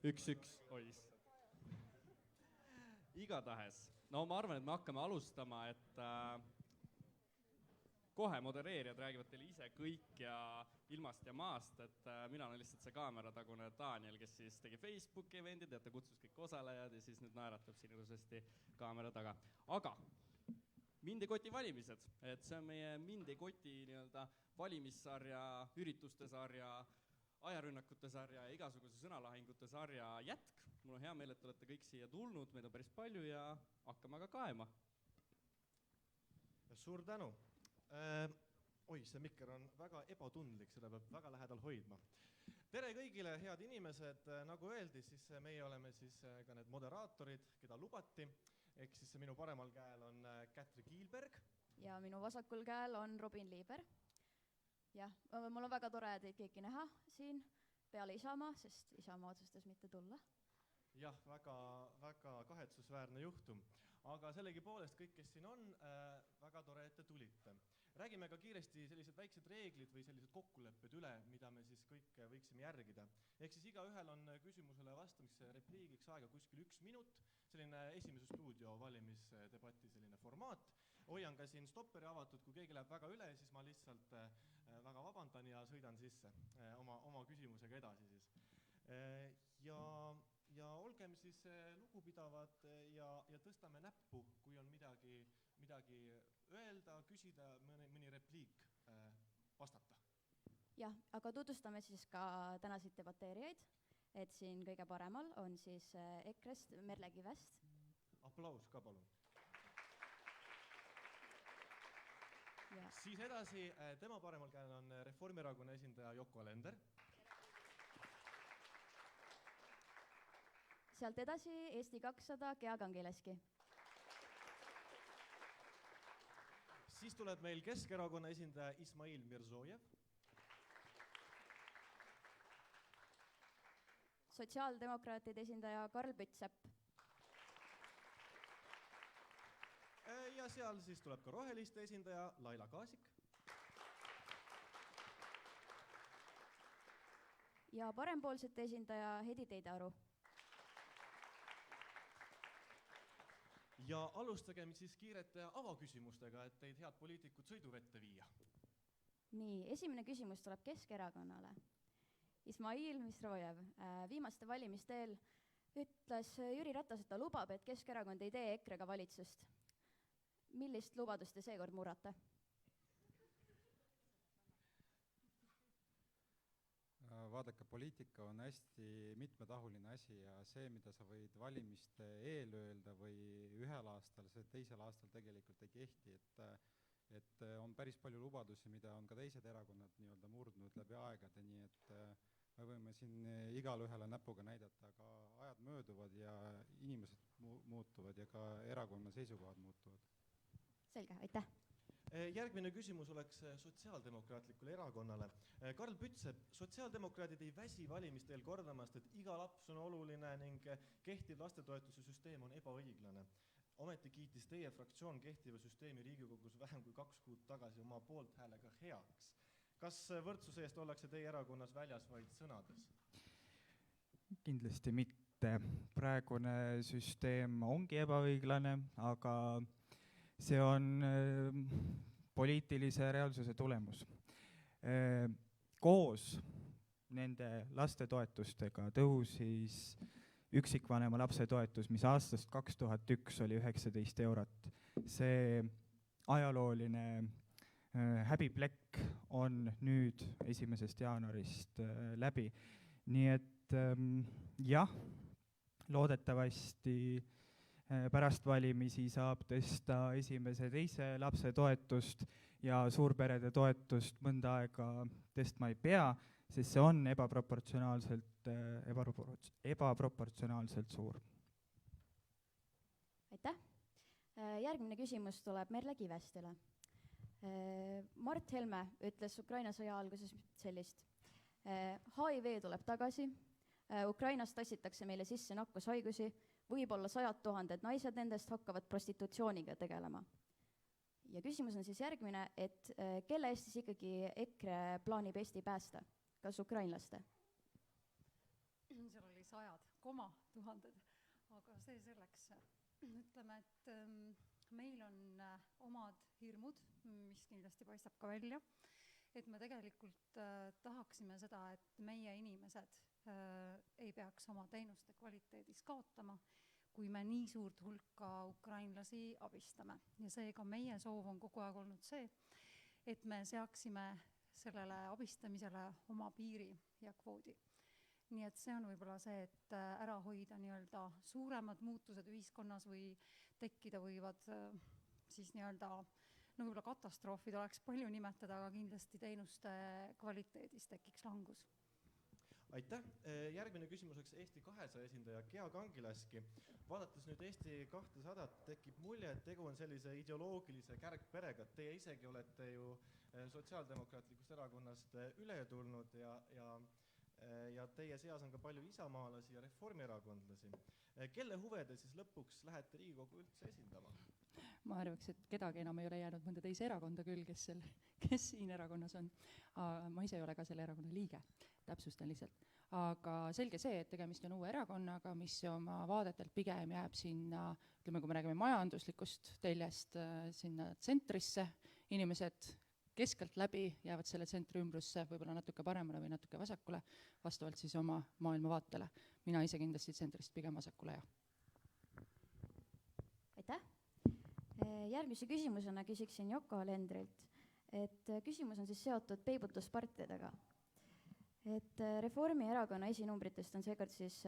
1-1. Oi, igatahes. No ma arvan, et me hakkame alustama, et kohe modereerijad räägivad teile ise kõik ja ilmast ja maast, et mina olen lihtsalt see kaameratagune Daniel, kes siis tegi Facebooki eventid, et ta kutsus kõik osalejad ja siis nüüd naeratab siin ilusasti kaamera taga. Aga Mindikoti valimised, et see on meie Mindikoti nii-öelda valimissarja, ürituste sarja, ajarünnakute sarja ja igasuguse sõnalahingute sarja jätk. Mul on hea meel, et te olete kõik siia tulnud, meid on päris palju ja hakkame aga kaema. Suur tänu. Oi, see mikker on väga ebatundlik, seda peab väga lähedal hoidma. Tere kõigile, head inimesed, nagu öeldi, siis meie oleme siis ka need moderaatorid, keda lubati. Ehk siis minu paremal käel on Kätri Kiilberg. Ja minu vasakul käel on Robin Liiber. Jah, mul on väga tore teid kõiki näha siin peale Isamaa, sest Isamaa otsustas mitte tulla. Jah, väga kahetsusväärne juhtum. Aga sellegi poolest kõik, kes siin on, väga tore, et te tulite. Räägime ka kiiresti sellised väiksed reeglid või sellised kokkulepped üle, mida me siis kõik võiksime järgida. Ehk siis igaühel on küsimusele vastamise repliigiks aega kuskil 1 minut, selline esimese stuudio valimisdebati selline formaat. Hoian ka siin stopperi avatud, kui keegi läheb väga üle, siis ma lihtsalt väga vabandan ja sõidan sisse oma küsimusega edasi siis. Ja olgem siis lugupidavad ja tõstame näppu, kui on midagi öelda, küsida, mõni repliik vastata. Jah, aga tutvustame siis ka tänaseid debateerijaid, et siin kõige paremal on siis EKRE-st Merle Kivest. Aplaus ka palun. Ja. Siis edasi, tema paremal käel on Reformierakonna esindaja Yoko Alender. Sealt edasi Eesti 200 Gea Kangileski. Siis tuleb meil Keskerakonna esindaja Ismail Mirzojev. Sotsiaaldemokraatide esindaja Karl Pütsepp. Ja seal siis tuleb ka roheliste esindaja Laila Kaasik. Ja parempoolsete esindaja Hedi Teidaru. Ja alustagem siis kiirete avaküsimustega, et teid head poliitikud sõiduvette viia. Nii, esimene küsimus tuleb Keskerakonnale. Ismail Misrojev, viimaste valimiste eel ütles Jüri Ratas, et ta lubab, et Keskerakond ei tee EKRE-ga valitsust. Millist lubadust te seekord murrate? Vaadake, poliitika on hästi mitmetahuline asi ja see, mida sa võid valimiste eel öelda või ühel aastal, see teisel aastal tegelikult ei kehti, et on päris palju lubadusi, mida on ka teised erakonnad nii-öelda murdnud läbi aegade, nii et me võime siin igal ühele näpuga näidata, aga ajad mööduvad ja inimesed muutuvad ja ka erakonna seisukohad muutuvad. Selge, aitäh! Järgmine küsimus oleks sotsiaaldemokraatlikule erakonnale. Karl Pütsepp, sotsiaaldemokraadid ei väsi valimisteel kordamast, et iga laps on oluline ning kehtiv lastetoetuse süsteem on ebaõiglane. Ometi kiitis teie fraktsioon kehtiva süsteemi Riigikogus vähem kui 2 kuud tagasi oma poolthäälega heaks. Kas võrdsuse eest ollakse teie erakonnas väljas vaid sõnades? Kindlasti mitte. Praegune süsteem ongi ebaõiglane, aga see on poliitilise reaalsuse tulemus. Koos nende lastetoetustega tõusis üksikvanema lapse toetus, mis aastast 2001 oli 19 eurot. See ajalooline häbiplekk on nüüd 1. jaanuarist läbi. Nii et jah, loodetavasti pärast valimisi saab tõsta 1. ja 2. lapse toetust ja suurperede toetust mõnda aega tõstma ei pea, sest see on ebaproportsionaalselt suur. Aitäh! Järgmine küsimus tuleb Merle Kivestile. Mart Helme ütles Ukraina sõja alguses sellist. HIV tuleb tagasi, Ukrainas tassitakse meile sisse nakkushaigusi, võib-olla 100 000 naised nendest hakkavad prostitutsiooniga tegelema. Ja küsimus on siis järgmine, et kelle eest siis ikkagi EKRE plaanib Eesti päästa? Kas ukrainlaste? Seal oli sajad, tuhanded, aga see selleks. Ütleme, et meil on omad hirmud, mis kindlasti paistab ka välja, et me tegelikult tahaksime seda, et meie inimesed ei peaks oma teenuste kvaliteedis kaotama, kui me nii suurt hulka ukrainlasi abistame. Ja seega meie soov on kogu aeg olnud see, et me seaksime sellele abistamisele oma piiri ja kvoodi. Nii et see on võib-olla see, et ära hoida nii-öelda suuremad muutused ühiskonnas või tekkida võivad siis nii-öelda, no võib-olla katastroofid oleks palju nimetada, aga kindlasti teenuste kvaliteedis tekiks langus. Aitäh! Järgmine küsimuseks Eesti 200 esindaja Gea Kangilaski. Vaadates nüüd Eesti 200 tekib mulje, et tegu on sellise ideoloogilise kärgperega. Teie isegi olete ju Sotsiaaldemokraatlikust erakonnast üle tulnud ja teie seas on ka palju isamaalasi ja reformierakondlasi. Kelle huve te siis lõpuks lähete Riigikogu üldse esindama? Ma arvaks, et kedagi enam ei ole jäänud mõnda teise erakonda küll, kes siin erakonnas on. Ma ise ei ole ka selle erakonna liige, täpsustan lihtsalt. Aga selge see, et tegemist on uue erakonnaga, mis oma vaadetelt pigem jääb sinna, ütleme, kui me räägime majanduslikust teljest, sinna tsentrisse. Inimesed keskelt läbi jäävad selle tsentri ümbrusse võib-olla natuke paremale või natuke vasakule, vastavalt siis oma maailmavaatele. Mina ise kindlasti tsentrist pigem vasakule, jah. Aitäh! Järgmise küsimusena küsiksin Yoko Alendrilt, et küsimus on siis seotud peibutuspartidega. Et Reformierakonna esinumbritest on seekord siis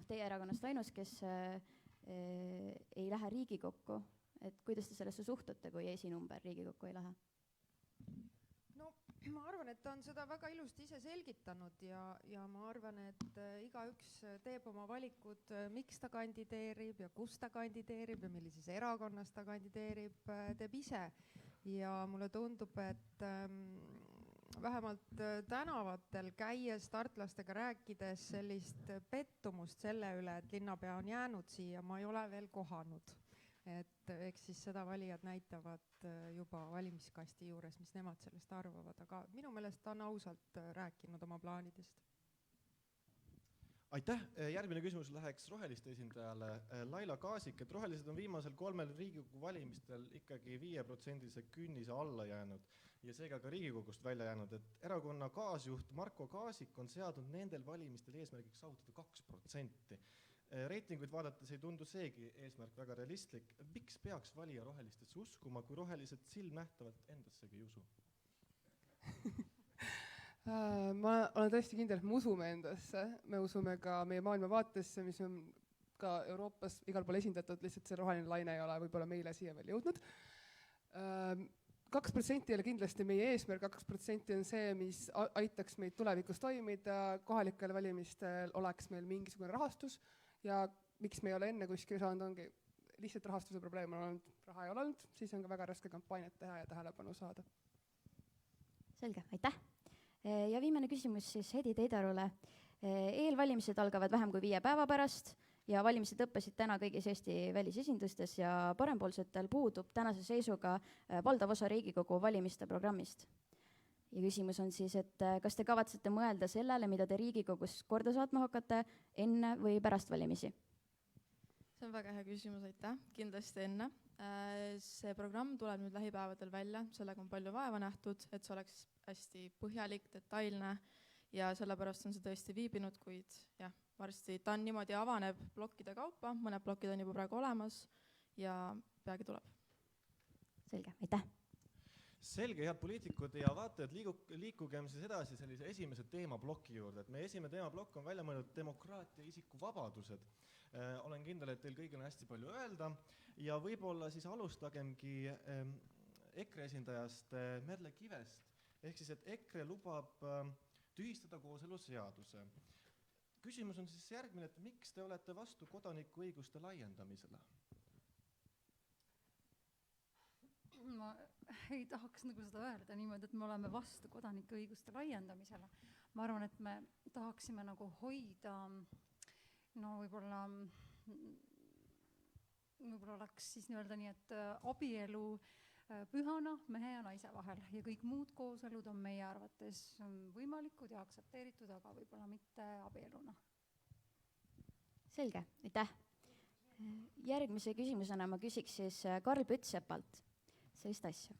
teie erakonnast ainus, kes ei lähe Riigikokku. Et kuidas te sellesse suhtute, kui esinumber Riigikokku ei lähe? No ma arvan, et ta on seda väga ilusti ise selgitanud ja ma arvan, et igaüks teeb oma valikud, miks ta kandideerib ja kus ta kandideerib ja millises erakonnas ta kandideerib, teeb ise. Ja mulle tundub, et vähemalt tänavatel käies tartlastega rääkides sellist pettumust selle üle, et linnapea on jäänud siia, ma ei ole veel kohanud. Et eks siis seda valijad näitavad juba valimiskasti juures, mis nemad sellest arvavad, aga minu meelest ta on ausalt rääkinud oma plaanidest. Aitäh! Järgmine küsimus läheks roheliste esindajale Laila Kaasik, et rohelised on viimasel 3 Riigikogu valimistel ikkagi 5% künnise alla jäänud ja seega ka Riigikogust välja jäänud, et erakonna kaasjuht Marko Kaasik on seadnud nendel valimistel eesmärgiks saavutada 2%. Reitinguid vaadates ei tundu seegi eesmärk väga realistlik. Miks peaks valija rohelistesse uskuma, kui rohelised silmnähtavalt endassegi ei usu? Ma olen tõesti kindel, et me usume endasse. Me usume ka meie maailmavaatesse, mis on ka Euroopas igal pool esindatud, lihtsalt see roheline laine ei ole võib-olla meile siia veel jõudnud. 2% ei ole kindlasti meie eesmärk, 2% on see, mis aitaks meid tulevikus toimida, kohalikel valimistel oleks meil mingisugune rahastus ja miks me ei ole enne kuskil saanud, ongi lihtsalt rahastuse probleem on olnud, raha ei ole olnud, siis on ka väga raske kampaaniat teha ja tähelepanu saada. Selge, aitäh! Ja viimane küsimus siis Hedi Teidarule. Eelvalimised algavad vähem kui 5 päeva pärast ja valimised õppesid täna kõigis Eesti välisesindustes ja parempoolsetel puudub tänase seisuga valdav osa Riigikogu valimiste programmist. Ja küsimus on siis, et kas te kavatsete mõelda sellele, mida te Riigikogus korda saatma hakkate enne või pärast valimisi? See on väga hea küsimus, aitäh. Kindlasti enne. See programm tuleb nüüd lähipäevadel välja, sellega on palju vaeva nähtud, et see oleks hästi põhjalik, detailne ja sellepärast on see tõesti viibinud, kuid jah, varsti ta on niimoodi avaneb plokkide kaupa, mõned plokid on juba praegu olemas ja peagi tuleb. Selge, aitäh! Selge, head poliitikud ja vaatajad, liikugem siis edasi sellise esimese teemaploki juurde. Et meie esimene teemaplokk on välja mõeldud demokraatia ja isikuvabadused. Olen kindel, et teil kõigil on hästi palju öelda ja võib-olla siis alustagemgi EKRE esindajast Merle Kivest. Ehk siis, et EKRE lubab tühistada kooseluseaduse. Küsimus on siis järgmine, et miks te olete vastu kodanikuõiguste laiendamisele? Ma ei tahaks nagu seda öelda niimoodi, et me oleme vastu kodanike õiguste laiendamisele. Ma arvan, et me tahaksime nagu hoida, võib-olla oleks siis nii-öelda nii, et abielu pühana mehe ja naise vahel ja kõik muud kooselud on meie arvates võimalikud ja aktsepteeritud, aga võib-olla mitte abieluna. selge, aitäh. Järgmise küsimusena ma küsiks siis Karl Pütsepalt sellist asja.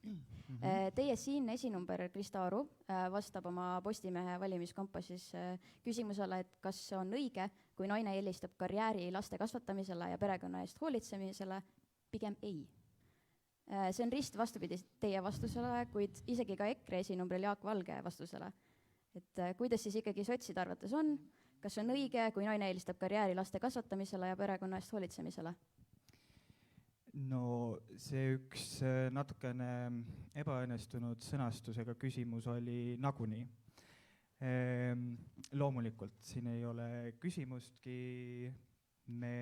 Teie siin esinumber Krista Aru vastab oma Postimehe valimiskompassis küsimusele, et kas on õige, kui naine eelistab karjääri laste kasvatamisele ja perekonna eest hoolitsemisele, pigem ei. See on rist vastupidi teie vastusele, kuid isegi ka EKRE esinumbril Jaak Valge vastusele. Et kuidas siis ikkagi sotside arvates on? Kas on õige, kui naine eelistab karjääri laste kasvatamisele ja perekonna eest hoolitsemisele? No see üks natukene ebaõnnestunud sõnastusega küsimus oli nagunii. Loomulikult, siin ei ole küsimustki, me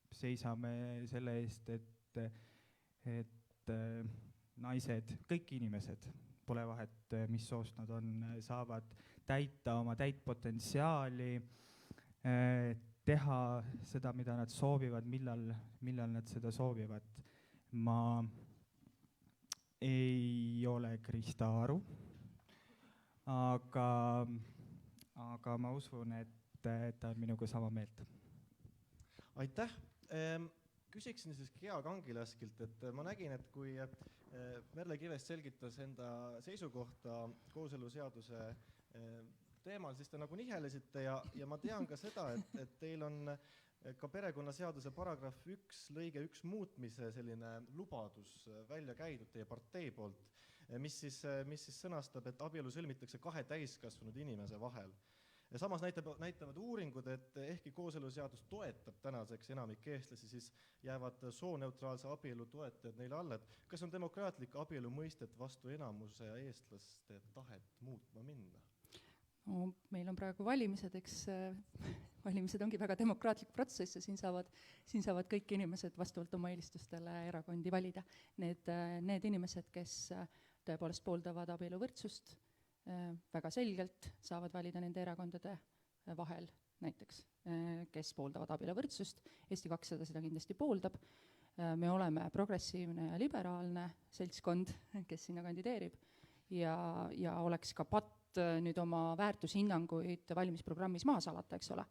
seisame selle eest, et naised, kõik inimesed, pole vahet, mis soost nad on, saavad täita oma täit potentsiaali, teha seda, mida nad soovivad, millal nad seda soovivad. Ma ei ole Krista Aru, aga ma usun, et ta on minuga sama meelt. Aitäh! Küsiksin siis Gea Kangilaskilt, et ma nägin, et kui Merle Kivest selgitas enda seisukohta kooseluseaduse teemal, siis te nagu nihelesite ja ma tean ka seda, et teil on ka perekonnaseaduse paragrahv 1 lõige 1 muutmise selline lubadus välja käidud teie partei poolt, mis siis sõnastab, et abielu sõlmitakse 2 täiskasvanud inimese vahel. Ja samas näitavad uuringud, et ehkki kooseluseadus toetab tänaseks enamik eestlasi, siis jäävad sooneutraalse abielu toetajad neile alla. Et kas on demokraatlik abielu mõistet vastu enamuse ja eestlaste tahet muutma minna? No, meil on praegu valimised, eks valimised ongi väga demokraatlik protsess ja siin saavad kõik inimesed vastavalt oma eelistustele erakondi valida. Need inimesed, kes tõepoolest pooldavad abielu võrdsust, väga selgelt saavad valida nende erakondade vahel näiteks, kes pooldavad abielu võrdsust. Eesti 200 seda kindlasti pooldab. Me oleme progressiivne ja liberaalne seltskond, kes sinna kandideerib ja oleks ka patt nüüd oma väärtushinnanguid valimisprogrammis maha salata, eks ole.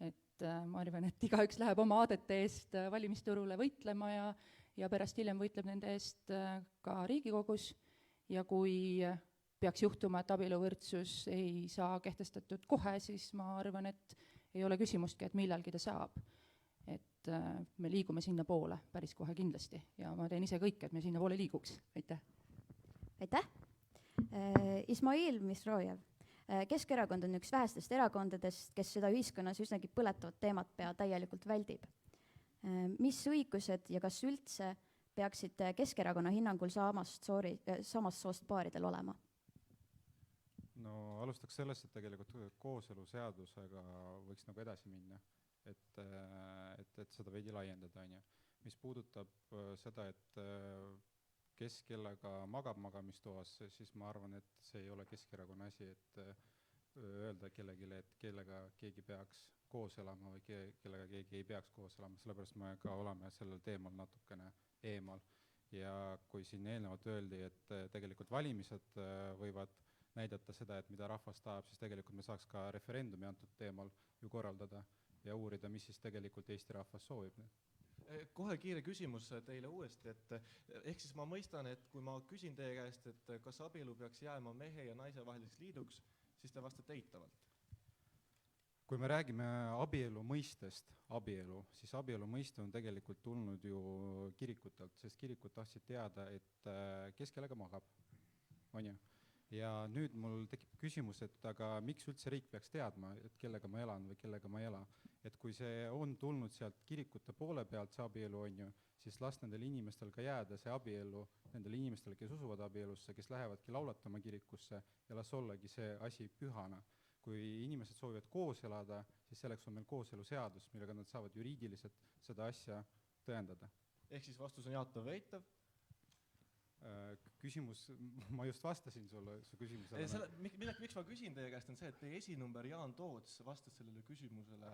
Et ma arvan, et igaüks läheb oma aadete eest valimisturule võitlema ja pärast hiljem võitleb nende eest ka Riigikogus ja kui peaks juhtuma, et abieluvõrdsus ei saa kehtestatud kohe, siis ma arvan, et ei ole küsimustki, et millalgi ta saab. Et me liigume sinna poole päris kohe kindlasti ja ma teen ise kõik, et me sinna poole liiguks. Aitäh! Aitäh! Ismail Misrojev. Keskerakond on üks vähestest erakondadest, kes seda ühiskonnas üsnagi põletavat teemat pea täielikult väldib. Mis õigused ja kas üldse peaksid Keskerakonna hinnangul samast soost paaridel olema? No alustaks sellest, et tegelikult kooseluseadusega võiks nagu edasi minna, et seda veidi laiendada. Mis puudutab seda, et kes kellega magab magamistoas, siis ma arvan, et see ei ole Keskerakonna asi, et öelda kellelegi, et kellega keegi peaks koos elama või kellega keegi ei peaks koos elama, sellepärast me ka oleme sellel teemal natukene eemal. Ja kui siin eelnevalt öeldi, et tegelikult valimised võivad näidata seda, et mida rahvas tahab, siis tegelikult me saaks ka referendumi antud teemal ju korraldada ja uurida, mis siis tegelikult Eesti rahvas soovib. Kohe kiire küsimus teile uuesti, et ehk siis ma mõistan, et kui ma küsin teie käest, et kas abielu peaks jääma mehe ja naise vaheliseks liiduks, siis te vastate eitavalt. Kui me räägime abielu mõistest, siis abielu mõiste on tegelikult tulnud ju kirikutelt, sest kirikud tahtsid teada, et kes kellega magab, on ju. Ja nüüd mul tekib küsimus, et aga miks üldse riik peaks teadma, et kellega ma elan või kellega ma ei ela. Et kui see on tulnud sealt kirikute poole pealt, see abielu on ju, siis las nendel inimestel ka jääda see abielu, nendel inimestel, kes usuvad abielusse, kes lähevadki laulatama kirikusse ja las ollagi see asi pühana. Kui inimesed soovivad koos elada, siis selleks on meil kooseluseadus, millega nad saavad juriidiliselt seda asja tõendada. Ehk siis vastus on jaatav või eitav? Küsimus, ma just vastasin sulle su küsimusele. Miks ma küsin teie käest on see, et teie esinumber Jaan Toots vastas sellele küsimusele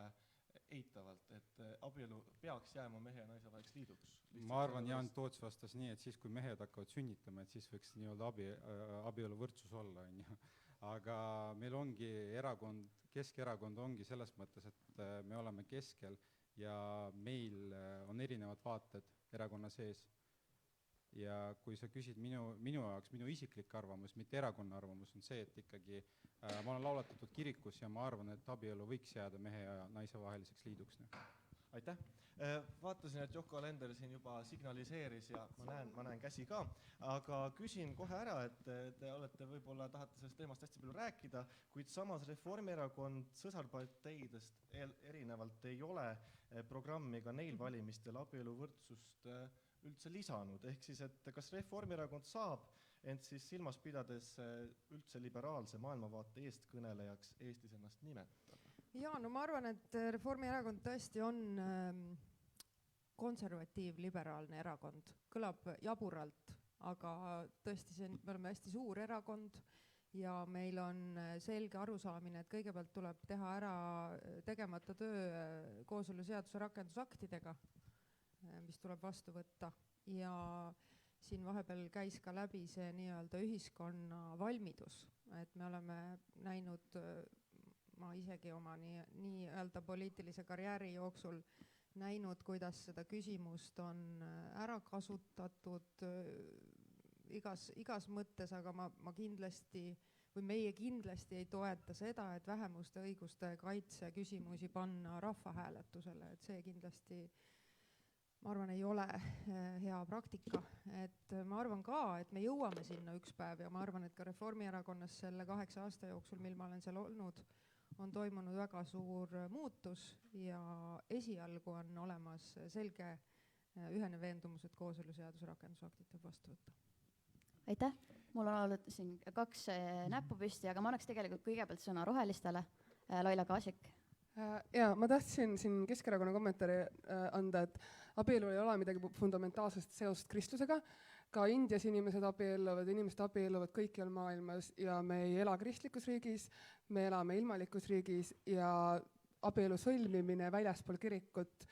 eitavalt, et abielu peaks jääma mehe ja naise vaheliseks liiduks. Ma arvan, Jaan Toots vastas nii, et siis kui mehed hakkavad sünnitama, et siis võiks nii-öelda abielu võrdsus olla. aga meil ongi erakond, Keskerakond ongi selles mõttes, et me oleme keskel ja meil on erinevad vaated erakonna sees. Ja kui sa küsid minu jaoks, minu isiklik arvamus, mitte erakonna arvamus, on see, et ikkagi ma olen laulatatud kirikus ja ma arvan, et abielu võiks jääda mehe ja naise vaheliseks liiduks. Aitäh. Vaatasin, et Yoko Alender siin juba signaliseeris ja ma näen käsi ka, aga küsin kohe ära, et te olete võib-olla tahate sellest teemast hästi palju rääkida, kuid samas Reformierakond sõsarparteidest erinevalt ei ole programmi ka neil valimistel abieluvõrdsust üldse lisanud. Ehk siis, et kas Reformierakond saab ent siis silmas pidades üldse liberaalse maailmavaate eestkõnelejaks Eestis ennast nimetada? Jaa, no ma arvan, et Reformierakond tõesti on konservatiiv-liberaalne erakond. Kõlab jaburalt, aga tõesti me oleme hästi suur erakond ja meil on selge arusaamine, et kõigepealt tuleb teha ära tegemata töö kooseluseaduse rakendusaktidega, mis tuleb vastu võtta. Ja siin vahepeal käis ka läbi see nii-öelda ühiskonna valmidus, et me oleme näinud, ma isegi oma nii-öelda poliitilise karjääri jooksul näinud, kuidas seda küsimust on ära kasutatud igas mõttes, aga ma kindlasti või meie kindlasti ei toeta seda, et vähemuste õiguste kaitse küsimusi panna rahvahääletusele, et see kindlasti ma arvan, ei ole hea praktika. Et ma arvan ka, et me jõuame sinna üks päev ja ma arvan, et ka Reformierakonnas selle 8 aasta jooksul, mil ma olen seal olnud, on toimunud väga suur muutus ja esialgu on olemas selge ühene veendumus, et kooseluseaduse rakendusaktid tuleb vastu võtta. Aitäh! Mul on olnud siin 2 näppu püsti, aga ma annaks tegelikult kõigepealt sõna rohelistele. Laila Kaasik. Ja ma tahtsin siin Keskerakonna kommentaari anda, et abielu ei ole midagi fundamentaalsest seost kristlusega. Ka Indias inimesed abielluvad kõikjal maailmas ja me ei ela kristlikus riigis, me elame ilmalikus riigis ja abielu sõlmimine väljaspool kirikut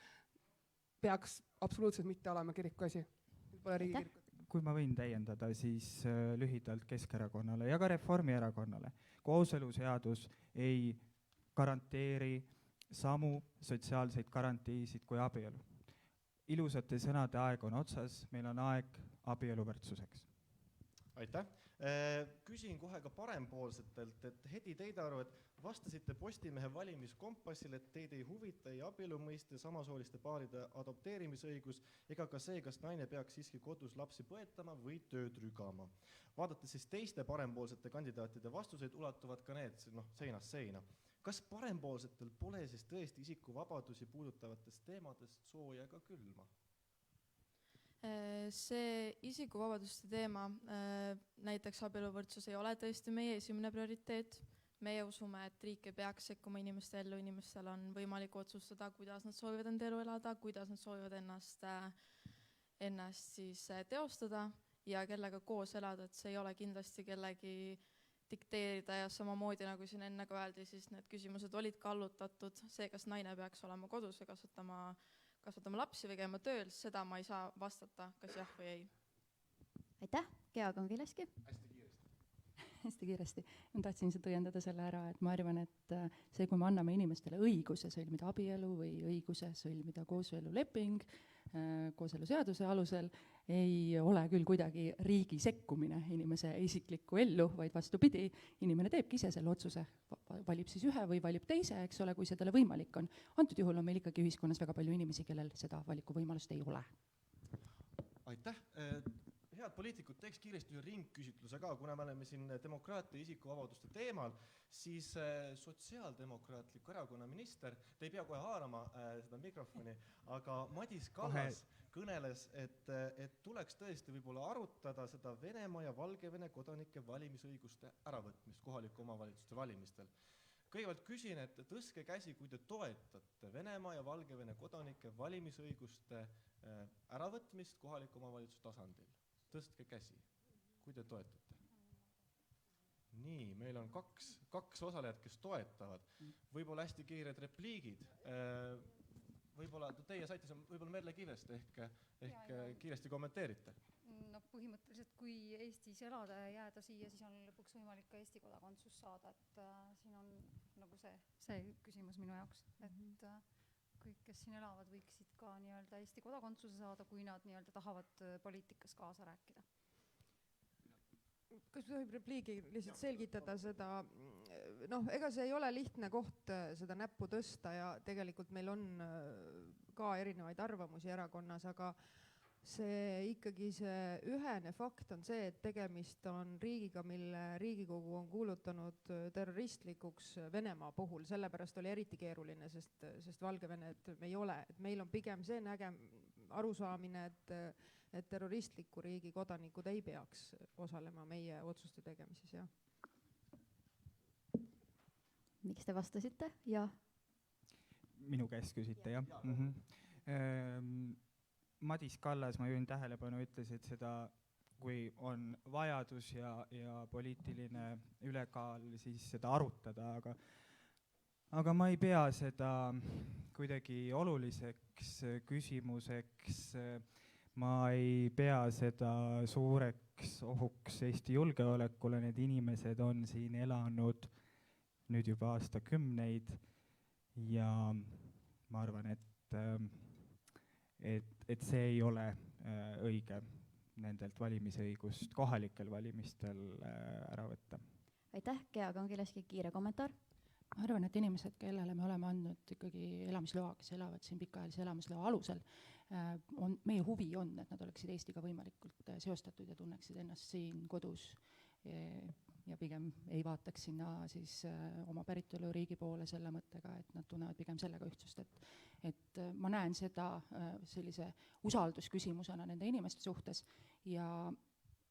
peaks absoluutselt mitte olema kiriku asi. Pole riigi kirikut. Kui ma võin täiendada, siis lühidalt Keskerakonnale ja ka Reformierakonnale. Kooseluseadus ei garanteeri samu sotsiaalseid garantiisid kui abielu. Ilusate sõnade aeg on otsas, meil on aeg abieluvõrdsuseks. Aitäh. Küsin kohe ka parempoolsetelt, et Hedi Teidaru, et vastasite Postimehe valimiskompassile, et teid ei huvita ei abielu mõiste, samasooliste paaride adopteerimisõigus ega ka see, kas naine peaks siiski kodus lapsi põetama või tööd rügama. Vaadates siis teiste parempoolsete kandidaatide vastuseid, ulatuvad ka need seinast seina. Kas parempoolsetel pole siis tõesti isikuvabadusi puudutavatest teemadest sooja ka külma? See isikuvabaduste teema, näiteks abieluvõrdsus ei ole tõesti meie esimene prioriteet. Meie usume, et riik ei peaks sekkuma inimeste ellu, inimestel on võimalik otsustada, kuidas nad soovivad enda elu elada, kuidas nad soovivad ennast siis teostada ja kellega koos elada, et see ei ole kindlasti kellegi dikteerida ja samamoodi nagu siin enne ka öeldi, siis need küsimused olid kallutatud. See, kas naine peaks olema kodus ja kasvatama lapsi või käima tööl, seda ma ei saa vastata, kas jah või ei. Aitäh, Gea Kongileski. Hästi kiiresti. Ma tahtsin seda õiendada selle ära, et ma arvan, et see, kui me anname inimestele õiguse sõlmida abielu või õiguse sõlmida kooseluleping kooseluseaduse alusel, ei ole küll kuidagi riigi sekkumine inimese isiklikku ellu, vaid vastupidi, inimene teebki ise selle otsuse, valib siis ühe või valib teise, eks ole, kui see talle võimalik on. Antud juhul on meil ikkagi ühiskonnas väga palju inimesi, kellel seda valikuvõimalust ei ole. Aitäh! Head poliitikud, teeks kiiresti ühe ringküsitluse ka, kuna me oleme siin demokraatia ja isikuvabaduste teemal, siis sotsiaaldemokraatliku erakonna minister, te ei pea kohe haarama seda mikrofoni, aga Madis Kallas kõneles, et tuleks tõesti võib-olla arutada seda Venemaa ja Valgevene kodanike valimisõiguste äravõtmist kohaliku omavalitsuste valimistel. Kõigepealt küsin, et tõstke käsi, kui te toetate Venemaa ja Valgevene kodanike valimisõiguste äravõtmist kohaliku omavalitsuse tasandil. Tõstke käsi, kui te toetate. Nii, meil on kaks osalejat, kes toetavad. Võib-olla hästi kiired repliigid. Võib-olla teie saite, võib-olla Merle Kivest ehk kiiresti kommenteerite. noh, põhimõtteliselt kui Eestis elada ja jääda siia, siis on lõpuks võimalik ka Eesti kodakondsus saada, et siin on nagu see küsimus minu jaoks, et kõik, kes siin elavad, võiksid ka nii-öelda Eesti kodakondsuse saada, kui nad nii-öelda tahavad poliitikas kaasa rääkida. Kas tohib repliigi lihtsalt selgitada seda, noh, ega see ei ole lihtne koht seda näppu tõsta ja tegelikult meil on ka erinevaid arvamusi erakonnas, aga see ikkagi see ühene fakt on see, et tegemist on riigiga, mille Riigikogu on kuulutanud terroristlikuks Venemaa puhul, sellepärast oli eriti keeruline, sest Valgevenet me ei ole, et meil on pigem see arusaamine, et terroristliku riigi kodanikud ei peaks osalema meie otsuste tegemises, jah. Miks te vastasite? Ja. Minu käest küsite, jah? Madis Kallas, ma juhin tähelepanu, ütles, et seda, kui on vajadus ja poliitiline ülekaal, siis seda arutada, aga ma ei pea seda kuidagi oluliseks küsimuseks, ma ei pea seda suureks ohuks Eesti julgeolekule, need inimesed on siin elanud nüüd juba aastakümneid ja ma arvan, et see ei ole õige nendelt valimisõigust kohalikel valimistel ära võtta. Aitäh, Gea Kangilaski, kiire kommentaar. Ma arvan, et inimesed, kellele me oleme andnud ikkagi elamisloa, kes elavad siin pikaajalise elamisloa alusel, meie huvi on, et nad oleksid Eestiga võimalikult seostatud ja tunneksid ennast siin kodus ja pigem ei vaataks sinna siis oma päritoluriigi poole selle mõttega, et nad tunnevad pigem sellega ühtsust, et ma näen seda sellise usaldusküsimusena nende inimeste suhtes ja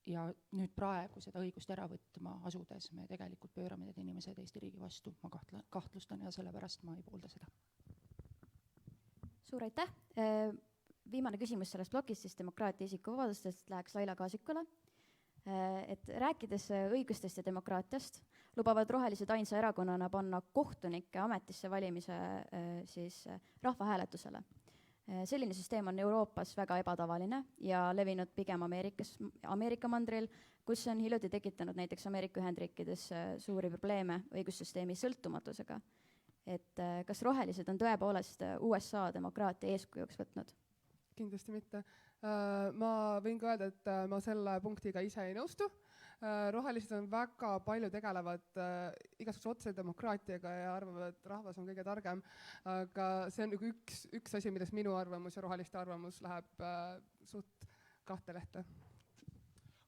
nüüd praegu seda õigust ära võtma asudes me tegelikult pöörame need inimesed Eesti riigi vastu, ma kahtlustan ja sellepärast ma ei poolda seda. Suur aitäh! Viimane küsimus sellest blogist, siis demokraatia isikuvabadustest läheks Laila Kaasikule. Et rääkides õigustest ja demokraatiast, lubavad rohelised ainsa erakonnana panna kohtunike ametisse valimise siis rahvahääletusele. Selline süsteem on Euroopas väga ebatavaline ja levinud pigem Ameerika mandril, kus on hiljuti tekitanud näiteks Ameerika Ühendriikides suuri probleeme õigussüsteemi sõltumatusega. Et kas rohelised on tõepoolest USA demokraatia eeskujuks võtnud? Kindlasti mitte. Ma võin ka öelda, et ma selle punktiga ise ei nõustu. Rohelised on väga palju tegelevad igasuguse otsedemokraatiaga ja arvavad, et rahvas on kõige targem, aga see on üks asi, milles minu arvamus ja roheliste arvamus läheb suht kahte lehte.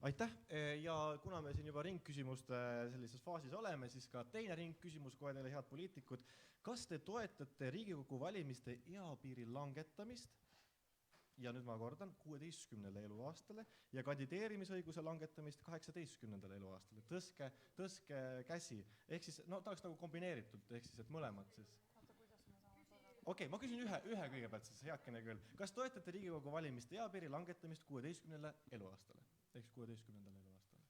Aitäh ja kuna me siin juba ringküsimuste sellises faasis oleme, siis ka teine ringküsimus kohe teile, head poliitikud. Kas te toetate Riigikogu valimiste eapiiri langetamist ja nüüd ma kordan 16. eluaastale ja kandideerimisõiguse langetamist 18. eluaastale? Tõstke käsi. Ehk siis, no ta oleks nagu kombineeritult, ehk siis, et mõlemad siis. Okei, ma küsin ühe kõigepealt siis, heakene küll. Kas toetate Riigikogu valimiste eapiiri langetamist 16. eluaastale? Ehk 16. eluaastale.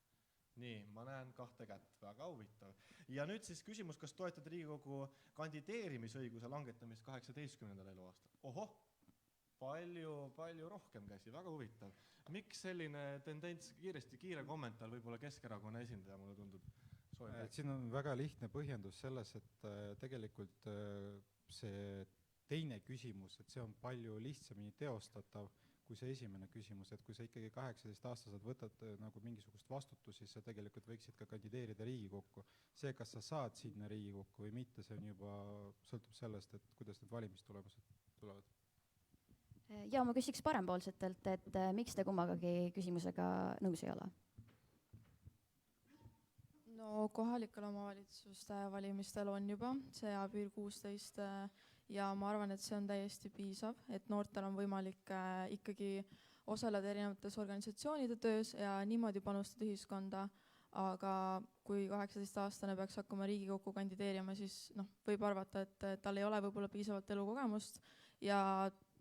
Nii, ma näen kahte kätt. Väga huvitav. Ja nüüd siis küsimus, kas toetate Riigikogu kandideerimisõiguse langetamist 18. eluaastale? Ohoh! Palju rohkem käsi, väga huvitav. Miks selline tendents, kiire kommentaar, võib-olla Keskerakonna esindaja, mulle tundub? Siin on väga lihtne põhjendus selles, et tegelikult see teine küsimus, et see on palju lihtsamini teostatav kui see esimene küsimus, et kui sa ikkagi 18-aastased võtad nagu mingisugust vastutust, siis sa tegelikult võiksid ka kandideerida Riigikokku. See, kas sa saad sinna Riigikokku või mitte, see on juba sõltub sellest, et kuidas need valimistulemused tulevad. Ja ma küsiks parempoolsetelt, et miks te kummagagi küsimusega nõus ei ole? No kohalikel omavalitsuste valimistel on juba see eapiir 16 ja ma arvan, et see on täiesti piisav, et noortel on võimalik ikkagi osaleda erinevates organisatsioonide töös ja niimoodi panustada ühiskonda, aga kui 18-aastane peaks hakkama Riigikokku kandideerima, siis võib arvata, et tal ei ole võib-olla piisavalt elukogemust ja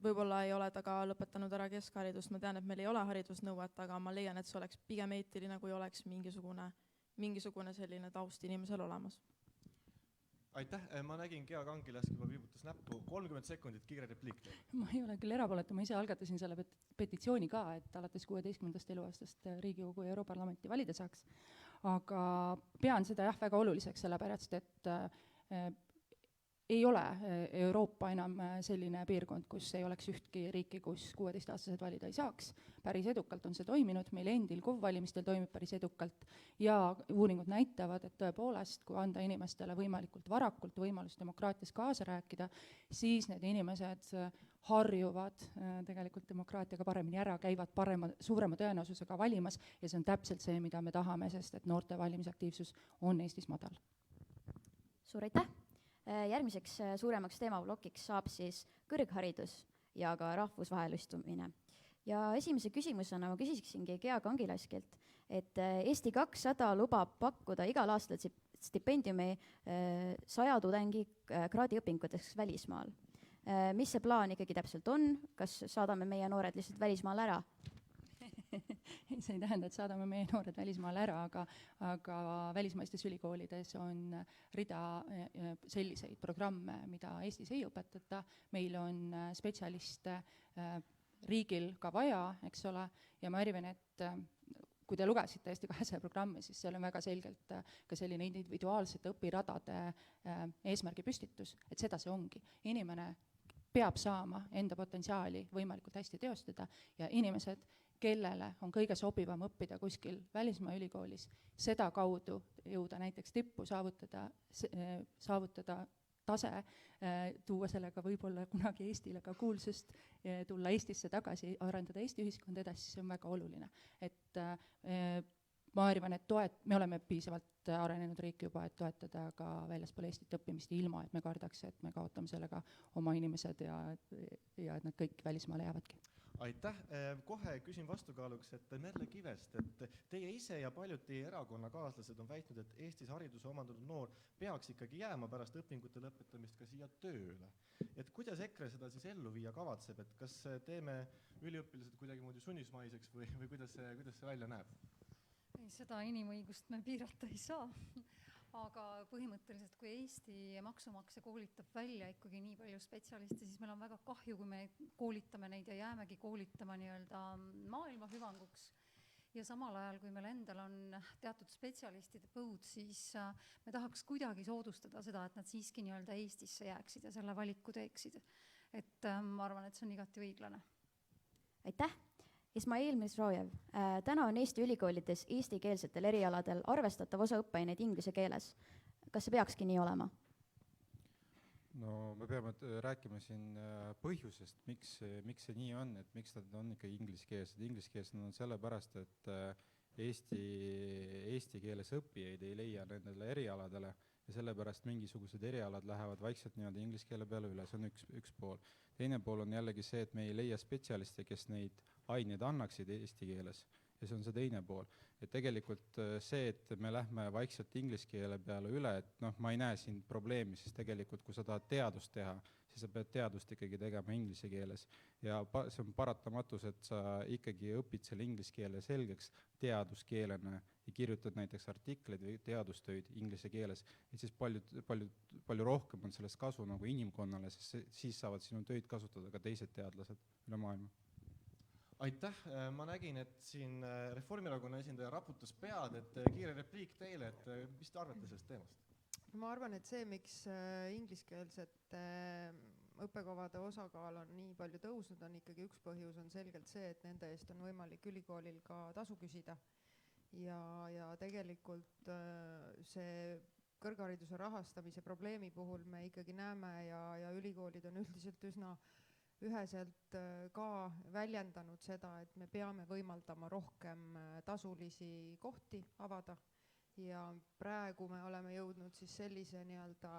võib-olla ei ole ta ka lõpetanud ära keskharidust. Ma tean, et meil ei ole haridusnõuet, aga ma leian, et see oleks pigem eetiline, kui oleks mingisugune selline taust inimesel olemas. aitäh, ma nägin Gea Kangilask juba viibutas näppu, 30 sekundit, kiire repliik teile. Ma ei ole küll erapooletu, ma ise algatasin selle petitsiooni ka, et alates 16. eluaastast Riigikogu ja Europarlamenti valida saaks. Aga pean seda jah väga oluliseks, sellepärast et ei ole Euroopa enam selline piirkond, kus ei oleks ühtki riiki, kus 16-aastased valida ei saaks. Päris edukalt on see toiminud, meil endil KOV-valimistel toimib päris edukalt ja uuringud näitavad, et tõepoolest, kui anda inimestele võimalikult varakult võimalus demokraatias kaasa rääkida, siis need inimesed harjuvad tegelikult demokraatiaga paremini ära, käivad suurema tõenäosusega valimas ja see on täpselt see, mida me tahame, sest et noorte valimisaktiivsus on Eestis madal. Suur aitäh! Järgmiseks suuremaks teemaplokiks saab siis kõrgharidus ja ka rahvusvahelistumine. Ja esimese küsimusena ma küsiksingi Gea Kangilaskilt, et Eesti 200 lubab pakkuda igal aastal stipendiumi 100 tudengi kraadiõpinguteks välismaal. Mis see plaan ikkagi täpselt on? Kas saadame meie noored lihtsalt välismaal ära? See ei tähenda, et saadame meie noored välismaale ära, aga välismaistes ülikoolides on rida selliseid programme, mida Eestis ei õpetata. Meil on spetsialiste riigil ka vaja, eks ole, ja ma arvan, et kui te lugesite Eesti 200 programmi, siis seal on väga selgelt ka selline individuaalsete õpiradade eesmärgi püstitus, et seda see ongi. Inimene peab saama enda potentsiaali võimalikult hästi teostada ja inimesed, kellele on kõige sobivam õppida kuskil välismaa ülikoolis, seda kaudu jõuda näiteks tippu, saavutada tase, tuua sellega võib-olla kunagi Eestile ka kuulsust, tulla Eestisse tagasi, arendada Eesti ühiskond edasi, see on väga oluline. Et ma arvan, et me oleme piisavalt arenenud riik juba, et toetada ka väljaspool Eestit õppimist ilma, et me kardaks, et me kaotame sellega oma inimesed ja et nad kõik välismaale jäävadki. Aitäh, kohe küsin vastukaaluks, et Merle Kivest, et teie ise ja paljud teie erakonnakaaslased on väitnud, et Eestis hariduse omandanud noor peaks ikkagi jääma pärast õpingute lõpetamist ka siia tööle. Et kuidas EKRE seda siis ellu viia kavatseb, et kas teeme üliõpilased kuidagi moodi sunnismaiseks või kuidas see välja näeb? Seda inimõigust me piirata ei saa. Aga põhimõtteliselt, kui Eesti maksumaksja koolitab välja ikkagi nii palju spetsialiste, siis meil on väga kahju, kui me koolitame neid ja jäämegi koolitama nii-öelda maailma hüvanguks. Ja samal ajal, kui meil endal on teatud spetsialistide põud, siis me tahaks kuidagi soodustada seda, et nad siiski nii-öelda Eestisse jääksid ja selle valiku teeksid. Et ma arvan, et see on igati õiglane. Aitäh! Ismail Misrojev, täna on Eesti ülikoolides eestikeelsetel erialadel arvestatav osa õppeaineid inglise keeles. Kas see peakski nii olema? No me peame rääkima siin põhjusest, miks see nii on, et miks nad on ikka ingliskeelsed. Ingliskeelsed on sellepärast, et eesti keeles õppijaid ei leia nendele erialadele ja sellepärast mingisugused erialad lähevad vaikselt niimoodi inglise keele peale üle, see on üks pool. Teine pool on jällegi see, et me ei leia spetsialiste, kes neid aineid annaksid eesti keeles ja see on see teine pool. Et tegelikult see, et me lähme vaikselt inglise keele peale üle, et ma ei näe siin probleemi, sest tegelikult kui sa tahad teadust teha, siis sa pead teadust ikkagi tegema inglise keeles. Ja see on paratamatus, et sa ikkagi õpid selle inglise keele selgeks teaduskeelena ja kirjutad näiteks artikleid või teadustöid inglise keeles. Et siis palju rohkem on sellest kasu nagu inimkonnale, sest siis saavad sinu töid kasutada ka teised teadlased üle maailma. Aitäh, ma nägin, et siin Reformierakonna esindaja raputas pead, et kiire repliik teile, et mis te arvate sellest teemast? Ma arvan, et see, miks ingliskeelsete õppekavade osakaal on nii palju tõusnud, on ikkagi üks põhjus on selgelt see, et nende eest on võimalik ülikoolil ka tasu küsida. Ja tegelikult see kõrghariduse rahastamise probleemi puhul me ikkagi näeme ja ülikoolid on üldiselt üsna üheselt ka väljendanud seda, et me peame võimaldama rohkem tasulisi kohti avada ja praegu me oleme jõudnud siis sellise nii-öelda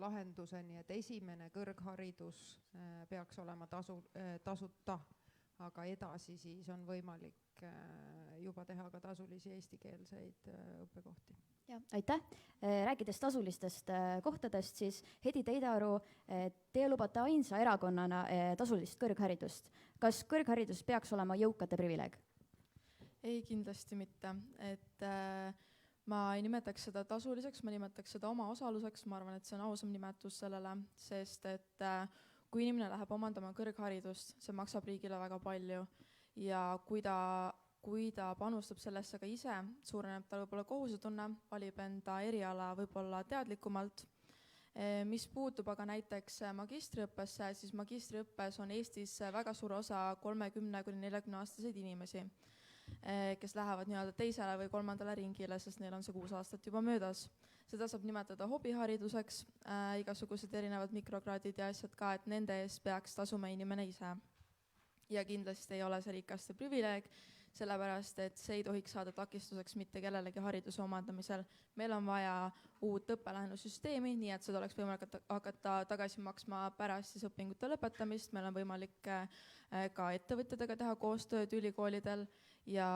lahenduseni, et esimene kõrgharidus peaks olema tasuta, aga edasi siis on võimalik juba teha ka tasulisi eestikeelseid õppekohti. Ja, aitäh. Rääkides tasulistest kohtadest, siis Hedi Teidaru, te lubate ainsa erakonnana tasulist kõrgharidust. Kas kõrgharidus peaks olema jõukate privileeg? Ei, kindlasti mitte. Et ma ei nimetaks seda tasuliseks, ma nimetaks seda omaosaluseks, ma arvan, et see on ausam nimetus sellele, sest et kui inimene läheb omandama kõrgharidust, see maksab riigile väga palju ja kui ta panustab sellesse ka ise, suureneb tal võib-olla kohusetunne, valib enda eriala võib-olla teadlikumalt. Mis puutub aga näiteks magistriõppesse, siis magistriõppes on Eestis väga suur osa 30–40 aastaseid inimesi, kes lähevad nii-öelda teisele või kolmandale ringile, sest neil on see 6 aastat juba möödas. Seda saab nimetada hobihariduseks, igasugused erinevad mikrokraadid ja asjad ka, et nende eest peaks tasuma inimene ise. Ja kindlasti ei ole see rikaste privileeg, sellepärast et see ei tohiks saada takistuseks mitte kellelegi hariduse omandamisel. Meil on vaja uut õppelahenusüsteemi, nii et seda oleks võimalik hakata tagasi maksma pärast siis õpingute lõpetamist. Meil on võimalik ka ettevõtjatega teha koostööd ülikoolidel ja